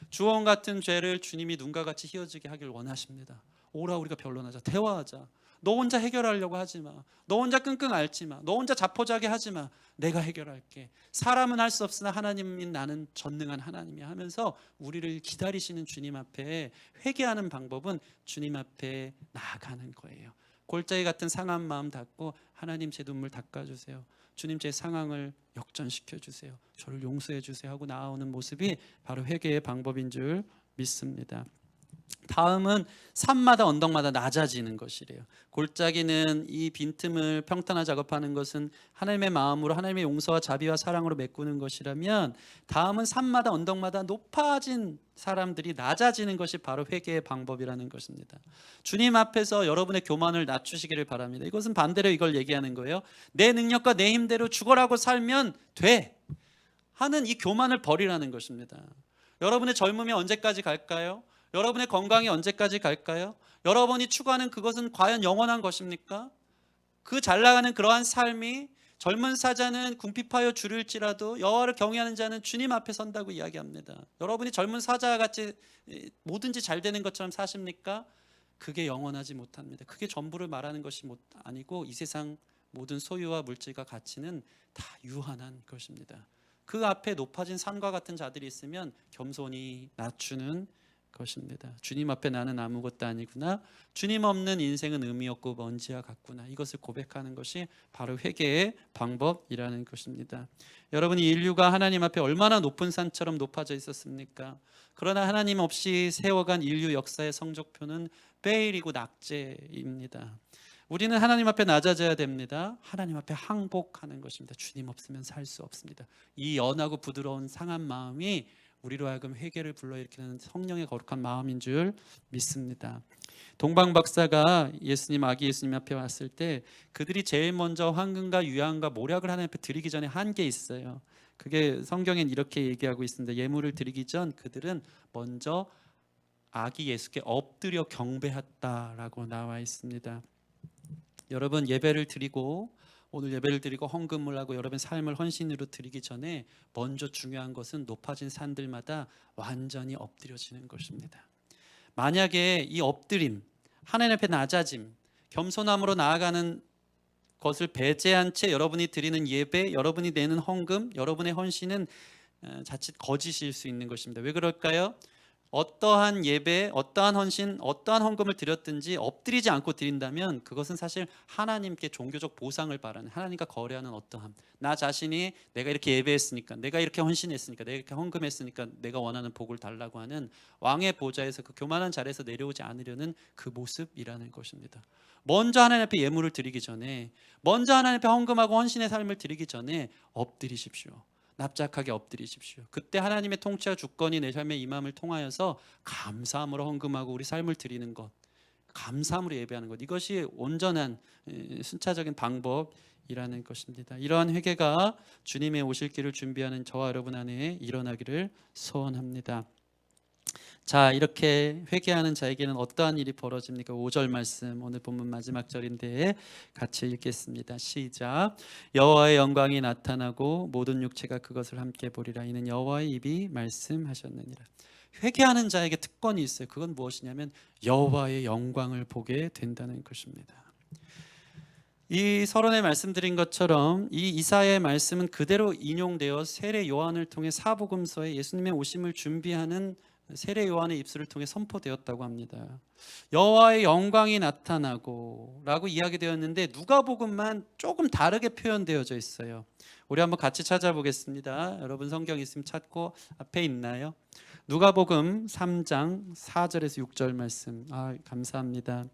[SPEAKER 1] 주홍 같은 죄를 주님이 눈과 같이 희어지게 하길 원하십니다. 오라 우리가 변론하자, 대화하자. 너 혼자 해결하려고 하지 마, 너 혼자 끙끙 앓지 마, 너 혼자 자포자기 하지 마, 내가 해결할게. 사람은 할 수 없으나 하나님인 나는 전능한 하나님이 하면서 우리를 기다리시는 주님 앞에 회개하는 방법은 주님 앞에 나아가는 거예요. 골짜기 같은 상한 마음 닫고, 하나님 제 눈물 닦아주세요, 주님 제 상황을 역전시켜 주세요, 저를 용서해 주세요 하고 나아오는 모습이 바로 회개의 방법인 줄 믿습니다. 다음은 산마다 언덕마다 낮아지는 것이래요. 골짜기는 이 빈틈을 평탄화 작업하는 것은 하나님의 마음으로, 하나님의 용서와 자비와 사랑으로 메꾸는 것이라면, 다음은 산마다 언덕마다 높아진 사람들이 낮아지는 것이 바로 회개의 방법이라는 것입니다. 주님 앞에서 여러분의 교만을 낮추시기를 바랍니다. 이것은 반대로 이걸 얘기하는 거예요. 내 능력과 내 힘대로 죽어라고 살면 돼 하는 이 교만을 버리라는 것입니다. 여러분의 젊음이 언제까지 갈까요? 여러분의 건강이 언제까지 갈까요? 여러분이 추구하는 그것은 과연 영원한 것입니까? 그 잘나가는 그러한 삶이, 젊은 사자는 궁핍하여 줄일지라도 여호와를 경외하는 자는 주님 앞에 선다고 이야기합니다. 여러분이 젊은 사자와 같이 뭐든지 잘 되는 것처럼 사십니까? 그게 영원하지 못합니다. 그게 전부를 말하는 것이 아니고, 이 세상 모든 소유와 물질과 가치는 다 유한한 것입니다. 그 앞에 높아진 산과 같은 자들이 있으면 겸손히 낮추는 것입니다. 주님 앞에 나는 아무것도 아니구나, 주님 없는 인생은 의미 없고 먼지와 같구나, 이것을 고백하는 것이 바로 회개의 방법이라는 것입니다. 여러분이 인류가 하나님 앞에 얼마나 높은 산처럼 높아져 있었습니까? 그러나 하나님 없이 세워간 인류 역사의 성적표는 베일이고 낙제입니다. 우리는 하나님 앞에 낮아져야 됩니다. 하나님 앞에 항복하는 것입니다. 주님 없으면 살 수 없습니다. 이 연하고 부드러운 상한 마음이 우리로 하여금 회개를 불러일으키는 성령의 거룩한 마음인 줄 믿습니다. 동방 박사가 예수님, 아기 예수님 앞에 왔을 때 그들이 제일 먼저 황금과 유향과 모략을 하나님 앞에 드리기 전에 한 게 있어요. 그게 성경엔 이렇게 얘기하고 있습니다. 예물을 드리기 전 그들은 먼저 아기 예수께 엎드려 경배했다라고 나와 있습니다. 여러분, 예배를 드리고, 오늘 예배를 드리고 헌금을 하고 여러분 삶을 헌신으로 드리기 전에 먼저 중요한 것은 높아진 산들마다 완전히 엎드려지는 것입니다. 만약에 이 엎드림, 하나님 앞에 낮아짐, 겸손함으로 나아가는 것을 배제한 채 여러분이 드리는 예배, 여러분이 내는 헌금, 여러분의 헌신은 자칫 거짓일 수 있는 것입니다. 왜 그럴까요? 어떠한 예배, 어떠한 헌신, 어떠한 헌금을 드렸든지 엎드리지 않고 드린다면 그것은 사실 하나님께 종교적 보상을 바라는, 하나님과 거래하는 어떠함, 나 자신이 내가 이렇게 예배했으니까, 내가 이렇게 헌신했으니까, 내가 이렇게 헌금했으니까 내가 원하는 복을 달라고 하는 왕의 보좌에서 그 교만한 자리에서 내려오지 않으려는 그 모습이라는 것입니다. 먼저 하나님 앞에 예물을 드리기 전에, 먼저 하나님 앞에 헌금하고 헌신의 삶을 드리기 전에 엎드리십시오. 납작하게 엎드리십시오. 그때 하나님의 통치와 주권이 내 삶에 임함을 통하여서 감사함으로 헌금하고 우리 삶을 드리는 것, 감사함으로 예배하는 것, 이것이 온전한 순차적인 방법이라는 것입니다. 이러한 회개가 주님의 오실 길을 준비하는 저와 여러분 안에 일어나기를 소원합니다. 자, 이렇게 회개하는 자에게는 어떠한 일이 벌어집니까? 5절 말씀, 오늘 본문 마지막 절인데 같이 읽겠습니다. 시작. 여호와의 영광이 나타나고 모든 육체가 그것을 함께 보리라. 이는 여호와의 입이 말씀하셨느니라. 회개하는 자에게 특권이 있어요. 그건 무엇이냐면 여호와의 영광을 보게 된다는 것입니다. 이 서론에 말씀드린 것처럼 이 이사야의 말씀은 그대로 인용되어 세례 요한을 통해 사복음서에 예수님의 오심을 준비하는 세례 요한의 입술을 통해 선포되었다고 합니다. 여호와의 영광이 나타나고 라고 이야기되었는데 누가복음만 조금 다르게 표현되어져 있어요. 우리 한번 같이 찾아보겠습니다. 여러분 성경 있으면 찾고 앞에 있나요? 누가복음 3장 4절에서 6절 말씀. 감사합니다.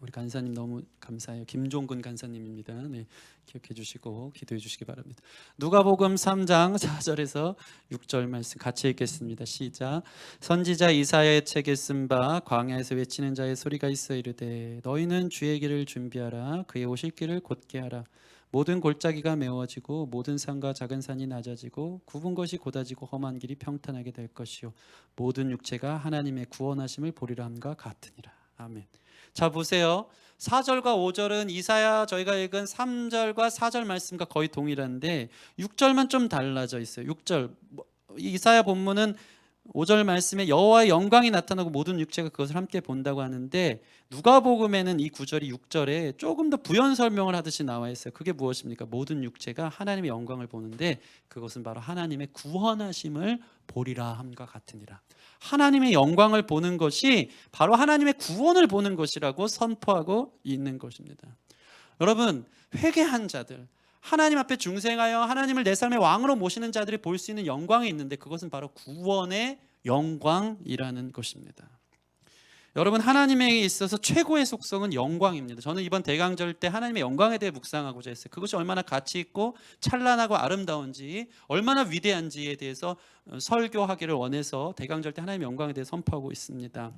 [SPEAKER 1] 우리 간사님 너무 감사해요. 김종근 간사님입니다. 네, 기억해 주시고 기도해 주시기 바랍니다. 누가복음 3장 4절에서 6절 말씀 같이 읽겠습니다. 시작. 선지자 이사야의 책에 쓴 바 광야에서 외치는 자의 소리가 있어 이르되 너희는 주의 길을 준비하라. 그의 오실 길을 곧게 하라. 모든 골짜기가 메워지고 모든 산과 작은 산이 낮아지고 굽은 것이 곧아지고 험한 길이 평탄하게 될 것이요 모든 육체가 하나님의 구원하심을 보리라 함과 같으니라. 아멘. 자 보세요. 4절과 5절은 이사야 저희가 읽은 3절과 4절 말씀과 거의 동일한데 6절만 좀 달라져 있어요. 6절 이사야 본문은 5절 말씀에 여호와의 영광이 나타나고 모든 육체가 그것을 함께 본다고 하는데 누가복음에는 이 9절이 6절에 조금 더 부연 설명을 하듯이 나와 있어요. 그게 무엇입니까? 모든 육체가 하나님의 영광을 보는데 그것은 바로 하나님의 구원하심을 보리라 함과 같으니라. 하나님의 영광을 보는 것이 바로 하나님의 구원을 보는 것이라고 선포하고 있는 것입니다. 여러분, 회개한 자들, 하나님 앞에 중생하여 하나님을 내 삶의 왕으로 모시는 자들이 볼 수 있는 영광이 있는데 그것은 바로 구원의 영광이라는 것입니다. 여러분, 하나님에게 있어서 최고의 속성은 영광입니다. 저는 이번 대강절 때 하나님의 영광에 대해 묵상하고자 했어요. 그것이 얼마나 가치 있고 찬란하고 아름다운지, 얼마나 위대한지에 대해서 설교하기를 원해서 대강절 때 하나님의 영광에 대해 선포하고 있습니다.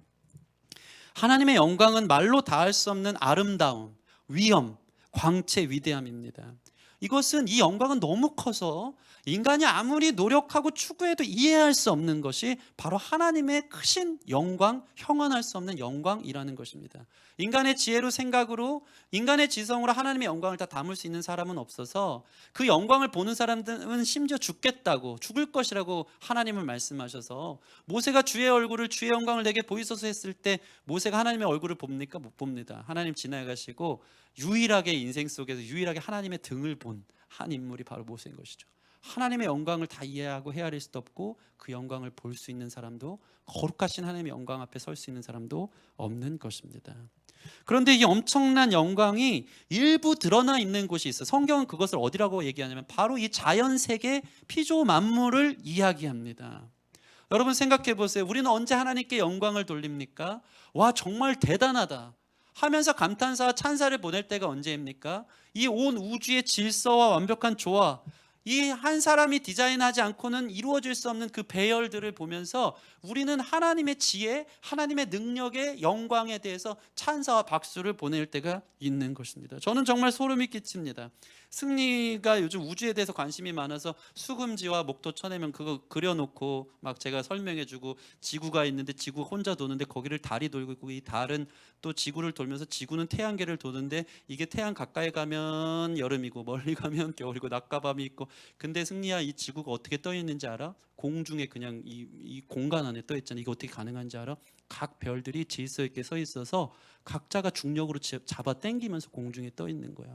[SPEAKER 1] 하나님의 영광은 말로 다할 수 없는 아름다움, 위엄, 광채, 위대함입니다. 이것은 이 영광은 너무 커서 인간이 아무리 노력하고 추구해도 이해할 수 없는 것이 바로 하나님의 크신 영광, 형언할 수 없는 영광이라는 것입니다. 인간의 지혜로 생각으로 인간의 지성으로 하나님의 영광을 다 담을 수 있는 사람은 없어서 그 영광을 보는 사람들은 심지어 죽겠다고 죽을 것이라고 하나님을 말씀하셔서 모세가 주의 얼굴을 주의 영광을 내게 보이소서 했을 때 모세가 하나님의 얼굴을 봅니까? 못 봅니다. 하나님 지나가시고 유일하게 인생 속에서 유일하게 하나님의 등을 본 한 인물이 바로 모세인 것이죠. 하나님의 영광을 다 이해하고 헤아릴 수도 없고 그 영광을 볼 수 있는 사람도 거룩하신 하나님의 영광 앞에 설 수 있는 사람도 없는 것입니다. 그런데 이 엄청난 영광이 일부 드러나 있는 곳이 있어요. 성경은 그것을 어디라고 얘기하냐면 바로 이 자연세계 피조 만물을 이야기합니다. 여러분 생각해 보세요. 우리는 언제 하나님께 영광을 돌립니까? 와 정말 대단하다 하면서 감탄사와 찬사를 보낼 때가 언제입니까? 이 온 우주의 질서와 완벽한 조화, 이 한 사람이 디자인하지 않고는 이루어질 수 없는 그 배열들을 보면서 우리는 하나님의 지혜, 하나님의 능력의 영광에 대해서 찬사와 박수를 보낼 때가 있는 것입니다. 저는 정말 소름이 끼칩니다. 승리가 요즘 우주에 대해서 관심이 많아서 수금지와 목도 쳐내면 그거 그려놓고 막 제가 설명해주고 지구가 있는데 지구 혼자 도는데 거기를 달이 돌고 있고 이 달은 또 지구를 돌면서 지구는 태양계를 도는데 이게 태양 가까이 가면 여름이고 멀리 가면 겨울이고 낮과 밤이 있고 근데 승리야 이 지구가 어떻게 떠 있는지 알아? 공중에 그냥 이 공간 안에 떠 있잖아. 이게 어떻게 가능한지 알아? 각 별들이 질서 있게 서 있어서 각자가 중력으로 잡아 당기면서 공중에 떠 있는 거야.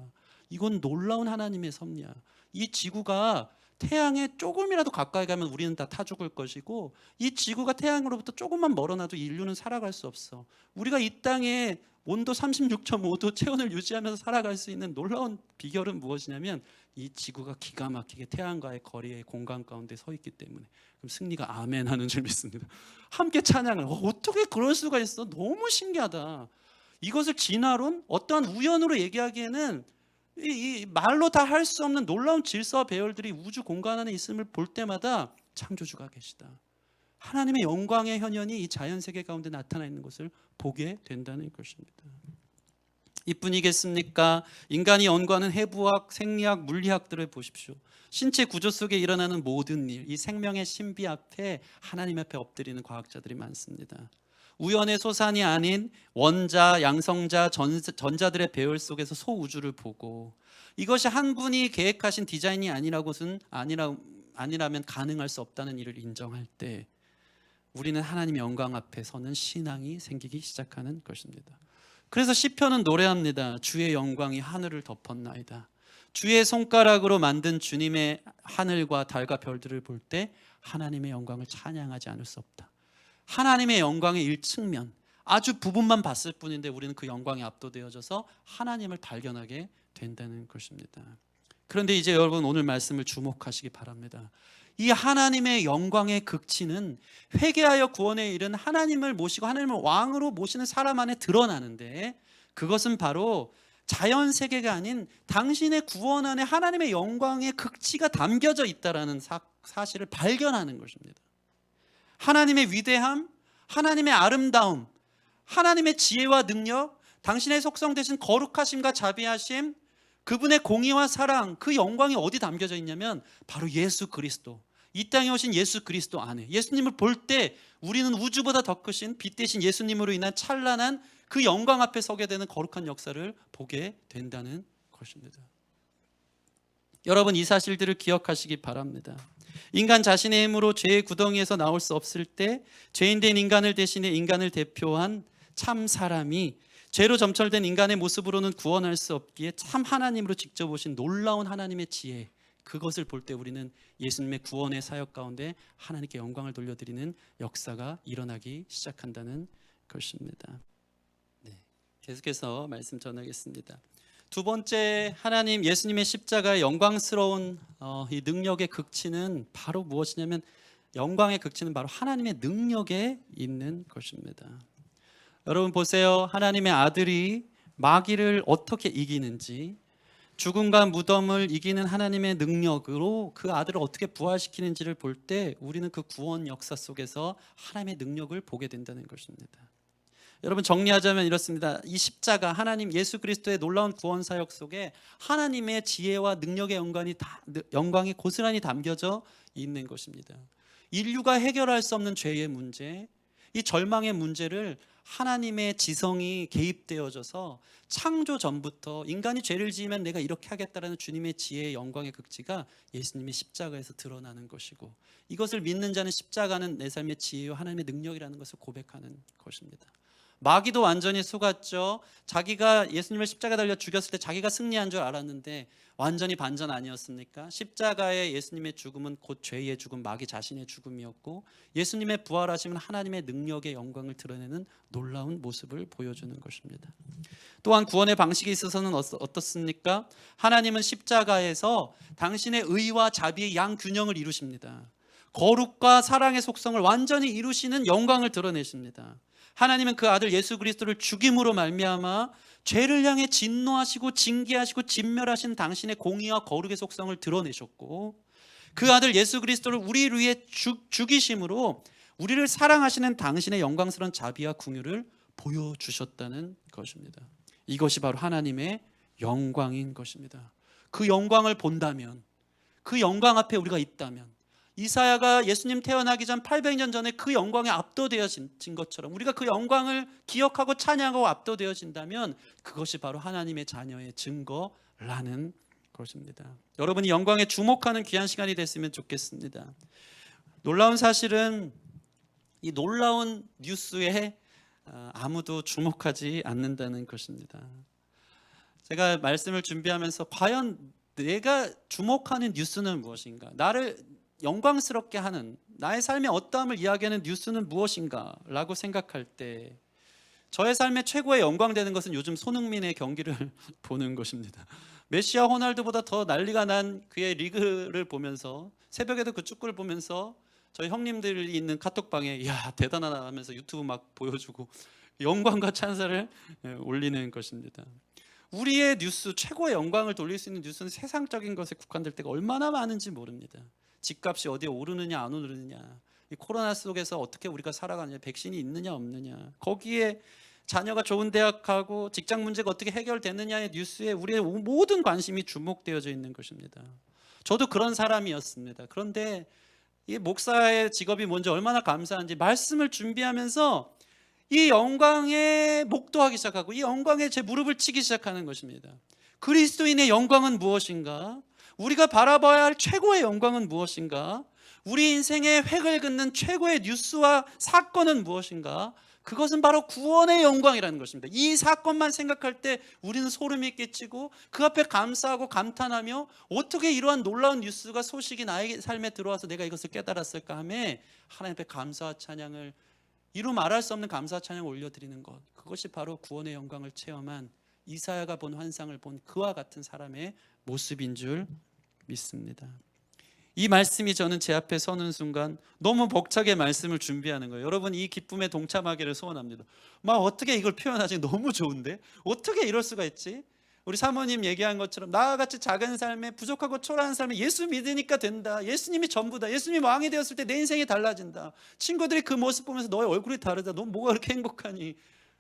[SPEAKER 1] 이건 놀라운 하나님의 섭리야. 이 지구가 태양에 조금이라도 가까이 가면 우리는 다 타 죽을 것이고 이 지구가 태양으로부터 조금만 멀어놔도 인류는 살아갈 수 없어. 우리가 이 땅에 온도 36.5도 체온을 유지하면서 살아갈 수 있는 놀라운 비결은 무엇이냐면 이 지구가 기가 막히게 태양과의 거리의 공간 가운데 서 있기 때문에. 그럼 승리가 아멘 하는 줄 믿습니다. 함께 찬양을 어떻게 그럴 수가 있어? 너무 신기하다. 이것을 진화론 어떠한 우연으로 얘기하기에는 이 말로 다 할 수 없는 놀라운 질서와 배열들이 우주 공간 안에 있음을 볼 때마다 창조주가 계시다. 하나님의 영광의 현현이 이 자연세계 가운데 나타나 있는 것을 보게 된다는 것입니다. 이뿐이겠습니까? 인간이 연구하는 해부학, 생리학, 물리학들을 보십시오. 신체 구조 속에 일어나는 모든 일, 이 생명의 신비 앞에 하나님 앞에 엎드리는 과학자들이 많습니다. 우연의 소산이 아닌 원자, 양성자, 전자들의 배열 속에서 소우주를 보고 이것이 한 분이 계획하신 디자인이 아니라면 가능할 수 없다는 일을 인정할 때 우리는 하나님의 영광 앞에 서는 신앙이 생기기 시작하는 것입니다. 그래서 시편은 노래합니다. 주의 영광이 하늘을 덮었나이다. 주의 손가락으로 만든 주님의 하늘과 달과 별들을 볼 때 하나님의 영광을 찬양하지 않을 수 없다. 하나님의 영광의 일측면, 아주 부분만 봤을 뿐인데 우리는 그 영광에 압도되어져서 하나님을 발견하게 된다는 것입니다. 그런데 이제 여러분 오늘 말씀을 주목하시기 바랍니다. 이 하나님의 영광의 극치는 회개하여 구원에 이른 하나님을 모시고 하나님을 왕으로 모시는 사람 안에 드러나는데, 그것은 바로 자연 세계가 아닌 당신의 구원 안에 하나님의 영광의 극치가 담겨져 있다라는 사실을 발견하는 것입니다. 하나님의 위대함, 하나님의 아름다움, 하나님의 지혜와 능력, 당신의 속성 되신 거룩하심과 자비하심, 그분의 공의와 사랑, 그 영광이 어디 담겨져 있냐면 바로 예수 그리스도, 이 땅에 오신 예수 그리스도 안에, 예수님을 볼 때 우리는 우주보다 더 크신 빛 대신 예수님으로 인한 찬란한 그 영광 앞에 서게 되는 거룩한 역사를 보게 된다는 것입니다. 여러분, 이 사실들을 기억하시기 바랍니다. 인간 자신의 힘으로 죄의 구덩이에서 나올 수 없을 때 죄인된 인간을 대신해 인간을 대표한 참 사람이 죄로 점철된 인간의 모습으로는 구원할 수 없기에 참 하나님으로 직접 오신 놀라운 하나님의 지혜, 그것을 볼 때 우리는 예수님의 구원의 사역 가운데 하나님께 영광을 돌려드리는 역사가 일어나기 시작한다는 것입니다. 계속해서 말씀 전하겠습니다. 두 번째, 하나님 예수님의 십자가의 영광스러운 이 능력의 극치는 바로 무엇이냐면, 영광의 극치는 바로 하나님의 능력에 있는 것입니다. 여러분 보세요. 하나님의 아들이 마귀를 어떻게 이기는지, 죽음과 무덤을 이기는 하나님의 능력으로 그 아들을 어떻게 부활시키는지를 볼 때 우리는 그 구원 역사 속에서 하나님의 능력을 보게 된다는 것입니다. 여러분, 정리하자면 이렇습니다. 이 십자가, 하나님 예수 그리스도의 놀라운 구원 사역 속에 하나님의 지혜와 능력의 영광이 고스란히 담겨져 있는 것입니다. 인류가 해결할 수 없는 죄의 문제, 이 절망의 문제를 하나님의 지성이 개입되어져서 창조 전부터 인간이 죄를 지으면 내가 이렇게 하겠다라는 주님의 지혜의 영광의 극치가 예수님의 십자가에서 드러나는 것이고, 이것을 믿는 자는 십자가는 내 삶의 지혜와 하나님의 능력이라는 것을 고백하는 것입니다. 마귀도 완전히 속았죠. 자기가 예수님을 십자가에 달려 죽였을 때 자기가 승리한 줄 알았는데 완전히 반전 아니었습니까? 십자가의 예수님의 죽음은 곧 죄의 죽음, 마귀 자신의 죽음이었고, 예수님의 부활하심은 하나님의 능력의 영광을 드러내는 놀라운 모습을 보여주는 것입니다. 또한 구원의 방식에 있어서는 어떻습니까? 하나님은 십자가에서 당신의 의와 자비의 양균형을 이루십니다. 거룩과 사랑의 속성을 완전히 이루시는 영광을 드러내십니다. 하나님은 그 아들 예수 그리스도를 죽임으로 말미암아 죄를 향해 진노하시고 징계하시고 진멸하신 당신의 공의와 거룩의 속성을 드러내셨고, 그 아들 예수 그리스도를 우리를 위해 죽이심으로 우리를 사랑하시는 당신의 영광스러운 자비와 긍휼을 보여주셨다는 것입니다. 이것이 바로 하나님의 영광인 것입니다. 그 영광을 본다면, 그 영광 앞에 우리가 있다면, 이사야가 예수님 태어나기 전 800년 전에 그 영광에 압도되어진 것처럼 우리가 그 영광을 기억하고 찬양하고 압도되어진다면 그것이 바로 하나님의 자녀의 증거라는 것입니다. 여러분이 영광에 주목하는 귀한 시간이 됐으면 좋겠습니다. 놀라운 사실은 이 놀라운 뉴스에 아무도 주목하지 않는다는 것입니다. 제가 말씀을 준비하면서 과연 내가 주목하는 뉴스는 무엇인가, 나를 영광스럽게 하는, 나의 삶의 어떠함을 이야기하는 뉴스는 무엇인가 라고 생각할 때 저의 삶의 최고의 영광되는 것은 요즘 손흥민의 경기를 보는 것입니다. 메시와 호날두보다 더 난리가 난 그의 리그를 보면서, 새벽에도 그 축구를 보면서 저희 형님들이 있는 카톡방에 이야 대단하다 하면서 유튜브 막 보여주고 영광과 찬사를 올리는 것입니다. 우리의 뉴스, 최고의 영광을 돌릴 수 있는 뉴스는 세상적인 것에 국한될 때가 얼마나 많은지 모릅니다. 집값이 어디에 오르느냐 안 오르느냐, 이 코로나 속에서 어떻게 우리가 살아가느냐, 백신이 있느냐 없느냐, 거기에 자녀가 좋은 대학 가고 직장 문제가 어떻게 해결되느냐의 뉴스에 우리의 모든 관심이 주목되어져 있는 것입니다. 저도 그런 사람이었습니다. 그런데 이 목사의 직업이 뭔지 얼마나 감사한지 말씀을 준비하면서 이 영광에 목도하기 시작하고 이 영광에 제 무릎을 치기 시작하는 것입니다. 그리스도인의 영광은 무엇인가? 우리가 바라봐야 할 최고의 영광은 무엇인가? 우리 인생의 획을 긋는 최고의 뉴스와 사건은 무엇인가? 그것은 바로 구원의 영광이라는 것입니다. 이 사건만 생각할 때 우리는 소름이 끼치고 그 앞에 감사하고 감탄하며 어떻게 이러한 놀라운 뉴스가 소식이 나의 삶에 들어와서 내가 이것을 깨달았을까 하며 하나님 앞에 감사와 찬양을, 이루 말할 수 없는 감사와 찬양을 올려드리는 것, 그것이 바로 구원의 영광을 체험한 이사야가 본 환상을 본 그와 같은 사람의 모습인 줄 믿습니다. 이 말씀이 저는 제 앞에 서는 순간 너무 벅차게 말씀을 준비하는 거예요. 여러분, 이 기쁨에 동참하기를 소원합니다. 막 어떻게 이걸 표현하지? 너무 좋은데? 어떻게 이럴 수가 있지? 우리 사모님 얘기한 것처럼 나와 같이 작은 삶에, 부족하고 초라한 삶에 예수 믿으니까 된다. 예수님이 전부다. 예수님이 왕이 되었을 때 내 인생이 달라진다. 친구들이 그 모습 보면서 너의 얼굴이 다르다. 너 뭐가 그렇게 행복하니?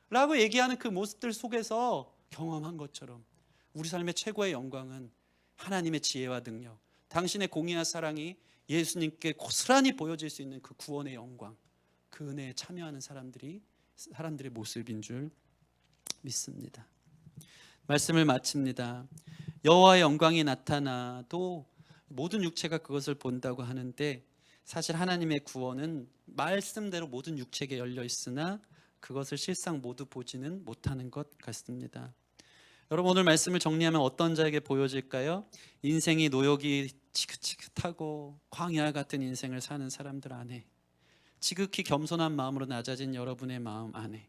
[SPEAKER 1] 라고 얘기하는 그 모습들 속에서 경험한 것처럼 우리 삶의 최고의 영광은 하나님의 지혜와 능력, 당신의 공의와 사랑이 예수님께 고스란히 보여질 수 있는 그 구원의 영광, 그 은혜에 참여하는 사람들의 모습인 줄 믿습니다. 말씀을 마칩니다. 여호와의 영광이 나타나도 모든 육체가 그것을 본다고 하는데, 사실 하나님의 구원은 말씀대로 모든 육체에게 열려 있으나 그것을 실상 모두 보지는 못하는 것 같습니다. 여러분, 오늘 말씀을 정리하면 어떤 자에게 보여질까요? 인생이 노역이 지긋지긋하고 광야 같은 인생을 사는 사람들 안에, 지극히 겸손한 마음으로 낮아진 여러분의 마음 안에,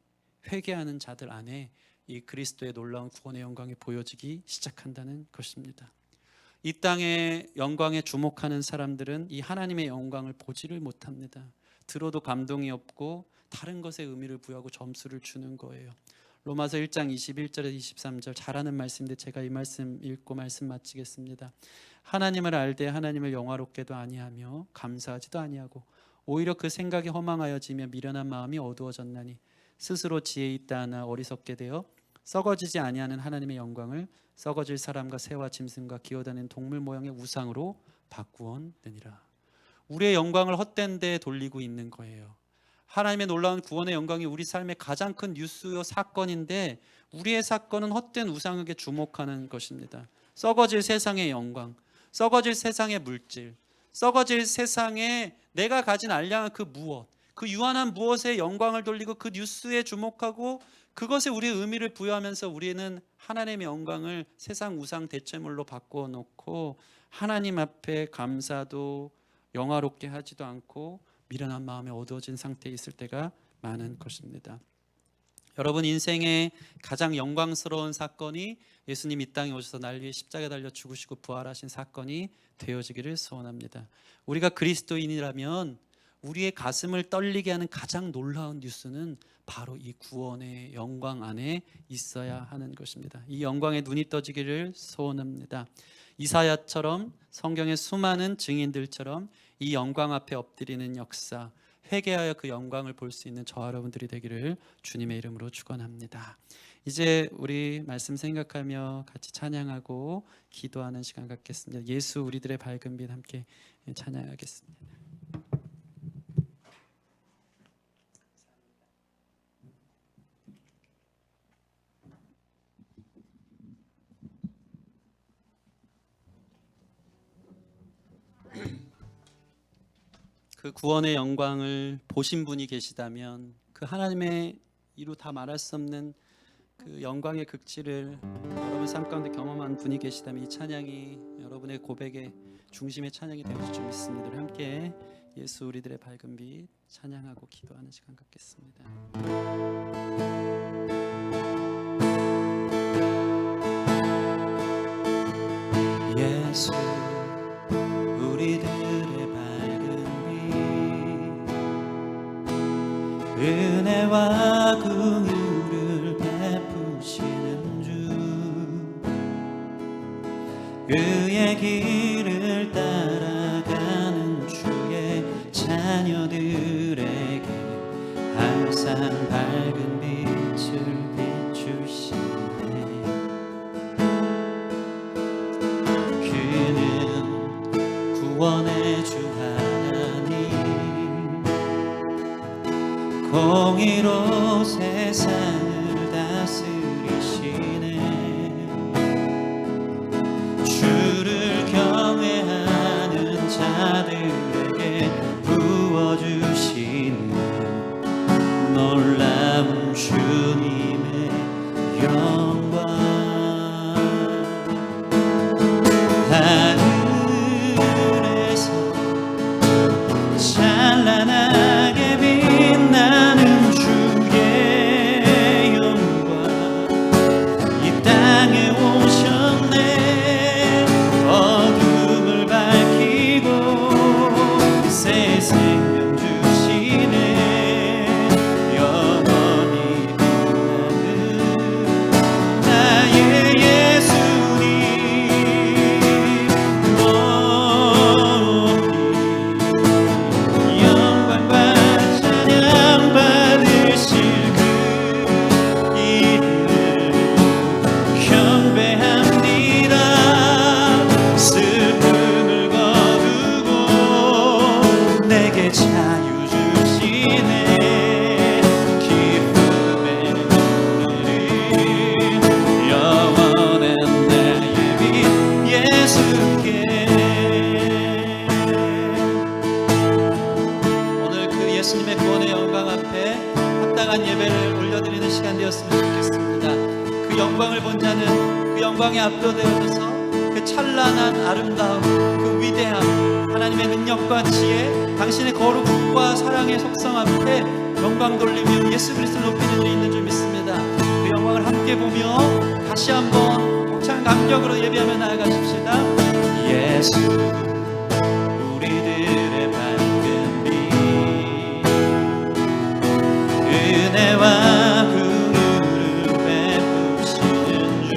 [SPEAKER 1] 회개하는 자들 안에 이 그리스도의 놀라운 구원의 영광이 보여지기 시작한다는 것입니다. 이 땅의 영광에 주목하는 사람들은 이 하나님의 영광을 보지를 못합니다. 들어도 감동이 없고 다른 것에 의미를 부여하고 점수를 주는 거예요. 로마서 1장 21절에서 23절 잘하는 말씀인데 제가 이 말씀 읽고 말씀 마치겠습니다. 하나님을 알되 하나님을 영화롭게도 아니하며 감사하지도 아니하고 오히려 그 생각이 허망하여지며 미련한 마음이 어두워졌나니 스스로 지혜 있다 하나 어리석게 되어 썩어지지 아니하는 하나님의 영광을 썩어질 사람과 새와 짐승과 기어다니는 동물 모양의 우상으로 바꾸었느니라. 우리의 영광을 헛된 데에 돌리고 있는 거예요. 하나님의 놀라운 구원의 영광이 우리 삶의 가장 큰 뉴스요 사건인데, 우리의 사건은 헛된 우상에게 주목하는 것입니다. 썩어질 세상의 영광, 썩어질 세상의 물질, 썩어질 세상에 내가 가진 알량한 그 무엇, 그 유한한 무엇에 영광을 돌리고 그 뉴스에 주목하고 그것에 우리의 의미를 부여하면서 우리는 하나님의 영광을 세상 우상 대체물로 바꾸어 놓고 하나님 앞에 감사도 영화롭게 하지도 않고 미련한 마음에 어두워진 상태에 있을 때가 많은 것입니다. 여러분, 인생의 가장 영광스러운 사건이 예수님 이 땅에 오셔서 날 위해 십자가에 달려 죽으시고 부활하신 사건이 되어지기를 소원합니다. 우리가 그리스도인이라면 우리의 가슴을 떨리게 하는 가장 놀라운 뉴스는 바로 이 구원의 영광 안에 있어야 하는 것입니다. 이 영광에 눈이 떠지기를 소원합니다. 이사야처럼 성경의 수많은 증인들처럼 이 영광 앞에 엎드리는 역사, 회개하여 그 영광을 볼 수 있는 저와 여러분들이 되기를 주님의 이름으로 축원합니다. 이제 우리 말씀 생각하며 같이 찬양하고 기도하는 시간 갖겠습니다. 예수 우리들의 밝은 빛 함께 찬양하겠습니다. 그 구원의 영광을 보신 분이 계시다면, 그 하나님의 이루 다 말할 수 없는 그 영광의 극치를 여러분 삶 가운데 경험한 분이 계시다면, 이 찬양이 여러분의 고백의 중심의 찬양이 되어질 줄 믿습니다. 우리 함께 예수 우리들의 밝은 빛 찬양하고 기도하는 시간 갖겠습니다. 예수 우리들의 밝은 빛, 은혜와 긍휼을 베푸시는 주, 그의 길을 따라가는 주의 자녀들에게 항상 밝은 빛을 비추시네. 그는 구원의 주 하나님, 공의로 세상을 다스리시네. 주를 경외하는 자들에게 생명 주시네 영원히 빛나는 나의 예수님 영광과 찬양 받으실 그 이름 경배합니다. 슬픔을 거두고 내게 자유 주시네 기쁨의 눈을 영원한 나의 빛 예수께. 오늘 그 예수님의 구원의 영광 앞에 합당한 예배를 올려드리는 시간 되었으면 좋겠습니다. 그 영광을 본 자는 그 영광에 압도되어져서 그 찬란한 아름다움, 그 위대함, 하나님의 능력과 지혜, 당신의 거룩과 사랑의 속성 앞에 영광 돌리며 예수 그리스도를 높이는 일이 있는 줄 믿습니다. 그 영광을 함께 보며 다시 한번 독창 감격으로 예배하며 나아가십시다. 예수 우리들의 밝은 빛 은혜와 긍휼을 베푸시는 주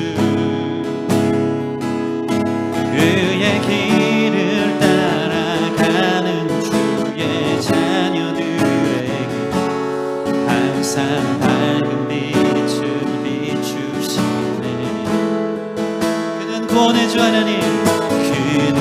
[SPEAKER 1] 그의 길을 따라가는 주의 자녀들에게 항상 밝은 빛을 비추시네. 그는 구원의 주 하나님, 그는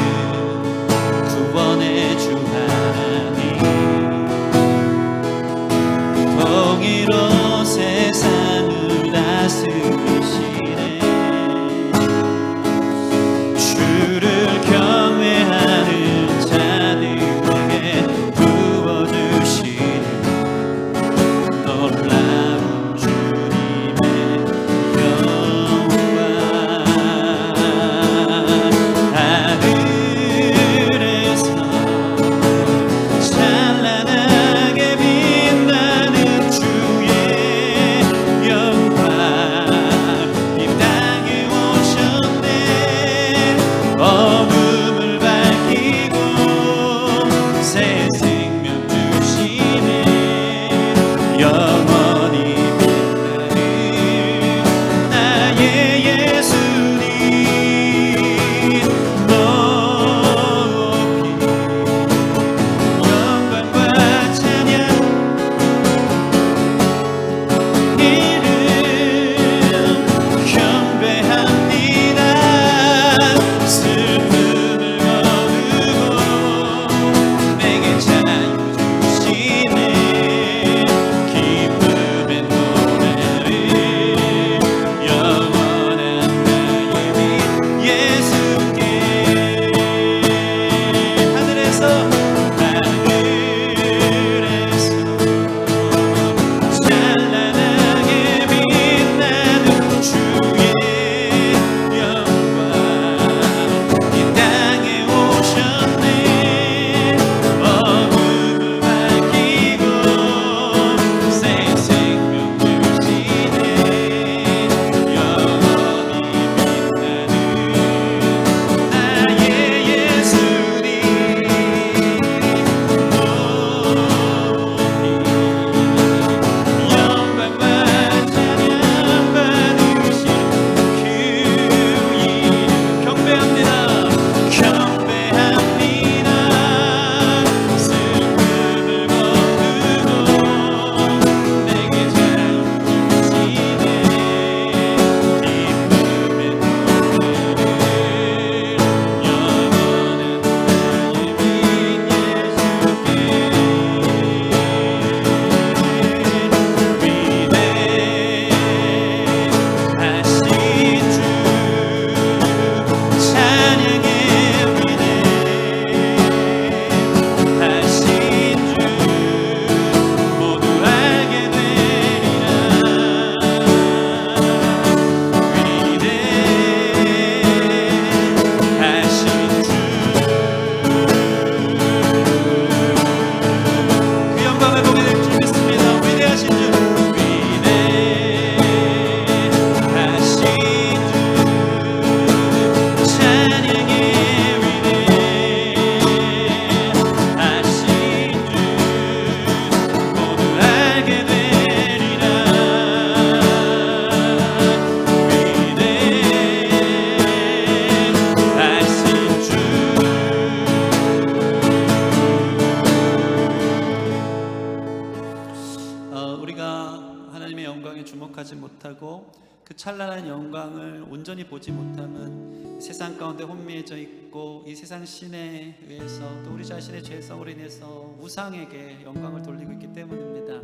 [SPEAKER 1] 주목하지 못하고 그 찬란한 영광을 온전히 보지 못하면 세상 가운데 혼미해져 있고 이 세상 신에 의해서 또 우리 자신의 죄성으로 인해서 우상에게 영광을 돌리고 있기 때문입니다.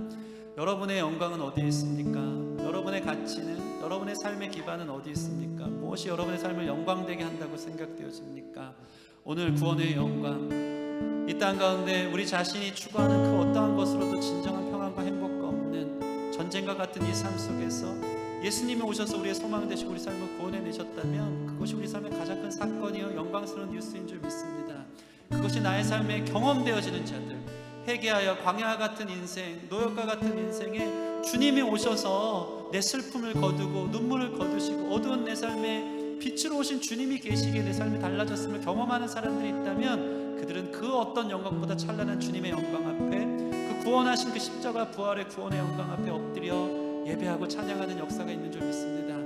[SPEAKER 1] 여러분의 영광은 어디에 있습니까? 여러분의 가치는, 여러분의 삶의 기반은 어디 있습니까? 무엇이 여러분의 삶을 영광되게 한다고 생각되어집니까? 오늘 구원의 영광, 이 땅 가운데 우리 자신이 추구하는 그 어떠한 것으로도 진정한 평안과 행복과 없는 전쟁과 같은 이 삶 속에서 예수님이 오셔서 우리의 소망 되시고 우리 삶을 구원해내셨다면 그것이 우리 삶의 가장 큰 사건이요 영광스러운 뉴스인 줄 믿습니다. 그것이 나의 삶에 경험되어지는 자들, 회개하여 광야와 같은 인생, 노역과 같은 인생에 주님이 오셔서 내 슬픔을 거두고 눈물을 거두시고 어두운 내 삶에 빛으로 오신 주님이 계시기에 내 삶이 달라졌음을 경험하는 사람들이 있다면 그들은 그 어떤 영광보다 찬란한 주님의 영광 앞에, 그 구원하신 그 십자가 부활의 구원의 영광 앞에 엎드려 예배하고 찬양하는 역사가 있는 줄 믿습니다.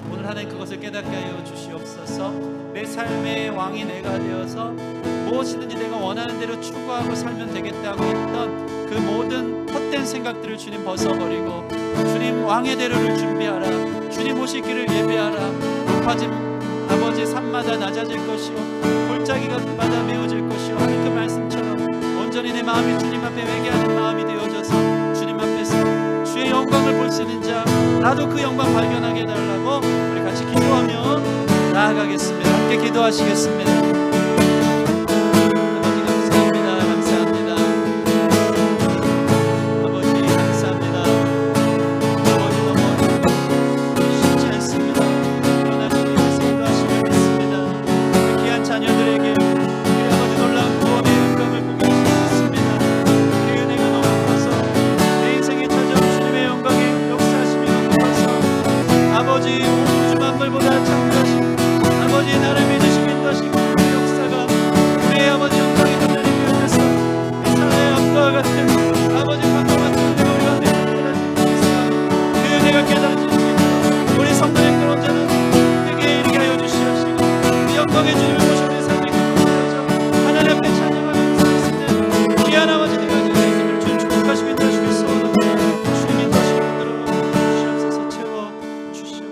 [SPEAKER 1] 오늘 하나님 그것을 깨닫게 하여 주시옵소서. 내 삶의 왕이 내가 되어서 무엇이든지 내가 원하는 대로 추구하고 살면 되겠다고 했던 그 모든 헛된 생각들을 주님 벗어버리고 주님 왕의 대로를 준비하라. 주님 오실 길을 예배하라. 높아진 아버지 산마다 낮아질 것이요 골짜기가 마다 메어질 것이요 하는 그 말씀처럼 온전히 내 마음이 주님 앞에 회개하는 마음이 되어져서 주님 앞에서 주의 영광을 볼 수 있는 자, 나도 그 영광 발견하게 해달라고 우리 같이 기도하며 나아가겠습니다. 함께 기도하시겠습니다. 아버지 감사합니다. 감사합니다. 아버지 감사합니다. 아버지 너무 쉽지 않습니다. 그러나 주님께서 인도하심을 믿습니다. 그 귀한 자녀들에게 우리 아버지 놀라운 구원의 영광을 보게 해주셨습니다. 그 은혜가 너무 커서 내 인생에 찾아온 주님의 영광에 역사하시며 높아서 아버지 우주 만물보다 창조하신 아버지의 나를 믿으시고 인도하시고 그 역사가 우리의 아버지 영광이 하나님께 하셔서 이 사랑의 아빠와 같은 아버지 광과 같은 은혜가 우리 가운데 나타나시옵소서. 그 은혜가 깨달아질 수 있도록 우리 성도의 그런 자는 그에게 이르게 하여 주시옵시고 그 영광의 주님을 모셔 우리 삶에 경험하여서 하나님 앞에 찬양하며 살았을 귀한 아버지 내가 내 인생을 주님 축복하시고 인도하시고 소원합니다. 주님 인도하시고 만들어 주시옵소서. 채워 주시옵소서.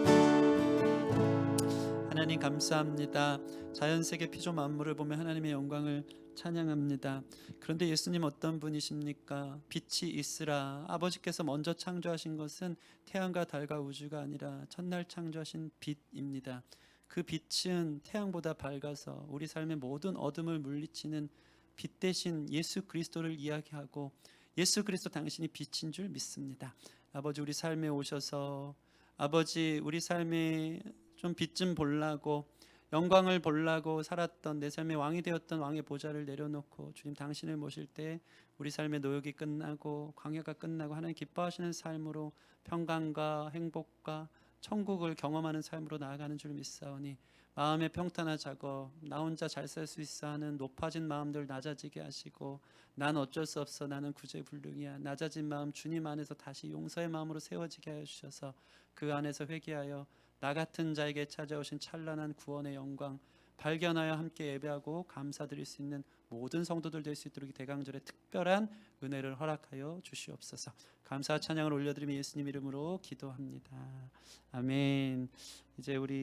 [SPEAKER 1] 하나님 감사합니다. 자연세계 피조 만물을 보며 하나님의 영광을 찬양합니다. 그런데 예수님 어떤 분이십니까? 빛이 있으라. 아버지께서 먼저 창조하신 것은 태양과 달과 우주가 아니라 첫날 창조하신 빛입니다. 그 빛은 태양보다 밝아서 우리 삶의 모든 어둠을 물리치는 빛 대신 예수 그리스도를 이야기하고 예수 그리스도 당신이 빛인 줄 믿습니다. 아버지 우리 삶에 오셔서 아버지 우리 삶에 좀 빛 좀 보려고 영광을 보려고 살았던 내 삶의 왕이 되었던 왕의 보좌를 내려놓고 주님 당신을 모실 때 우리 삶의 노역이 끝나고 광야가 끝나고 하나님 기뻐하시는 삶으로 평강과 행복과 천국을 경험하는 삶으로 나아가는 줄 믿사오니 마음의 평탄하자고 나 혼자 잘 살 수 있어 하는 높아진 마음들 낮아지게 하시고 난 어쩔 수 없어 나는 구제불능이야 낮아진 마음 주님 안에서 다시 용서의 마음으로 세워지게 하여 주셔서 그 안에서 회개하여 나 같은 자에게 찾아오신 찬란한 구원의 영광 발견하여 함께 예배하고 감사드릴 수 있는 모든 성도들 될 수 있도록 이 대강절의 특별한 은혜를 허락하여 주시옵소서. 감사와 찬양을 올려드리며 예수님 이름으로 기도합니다. 아멘. 이제 우리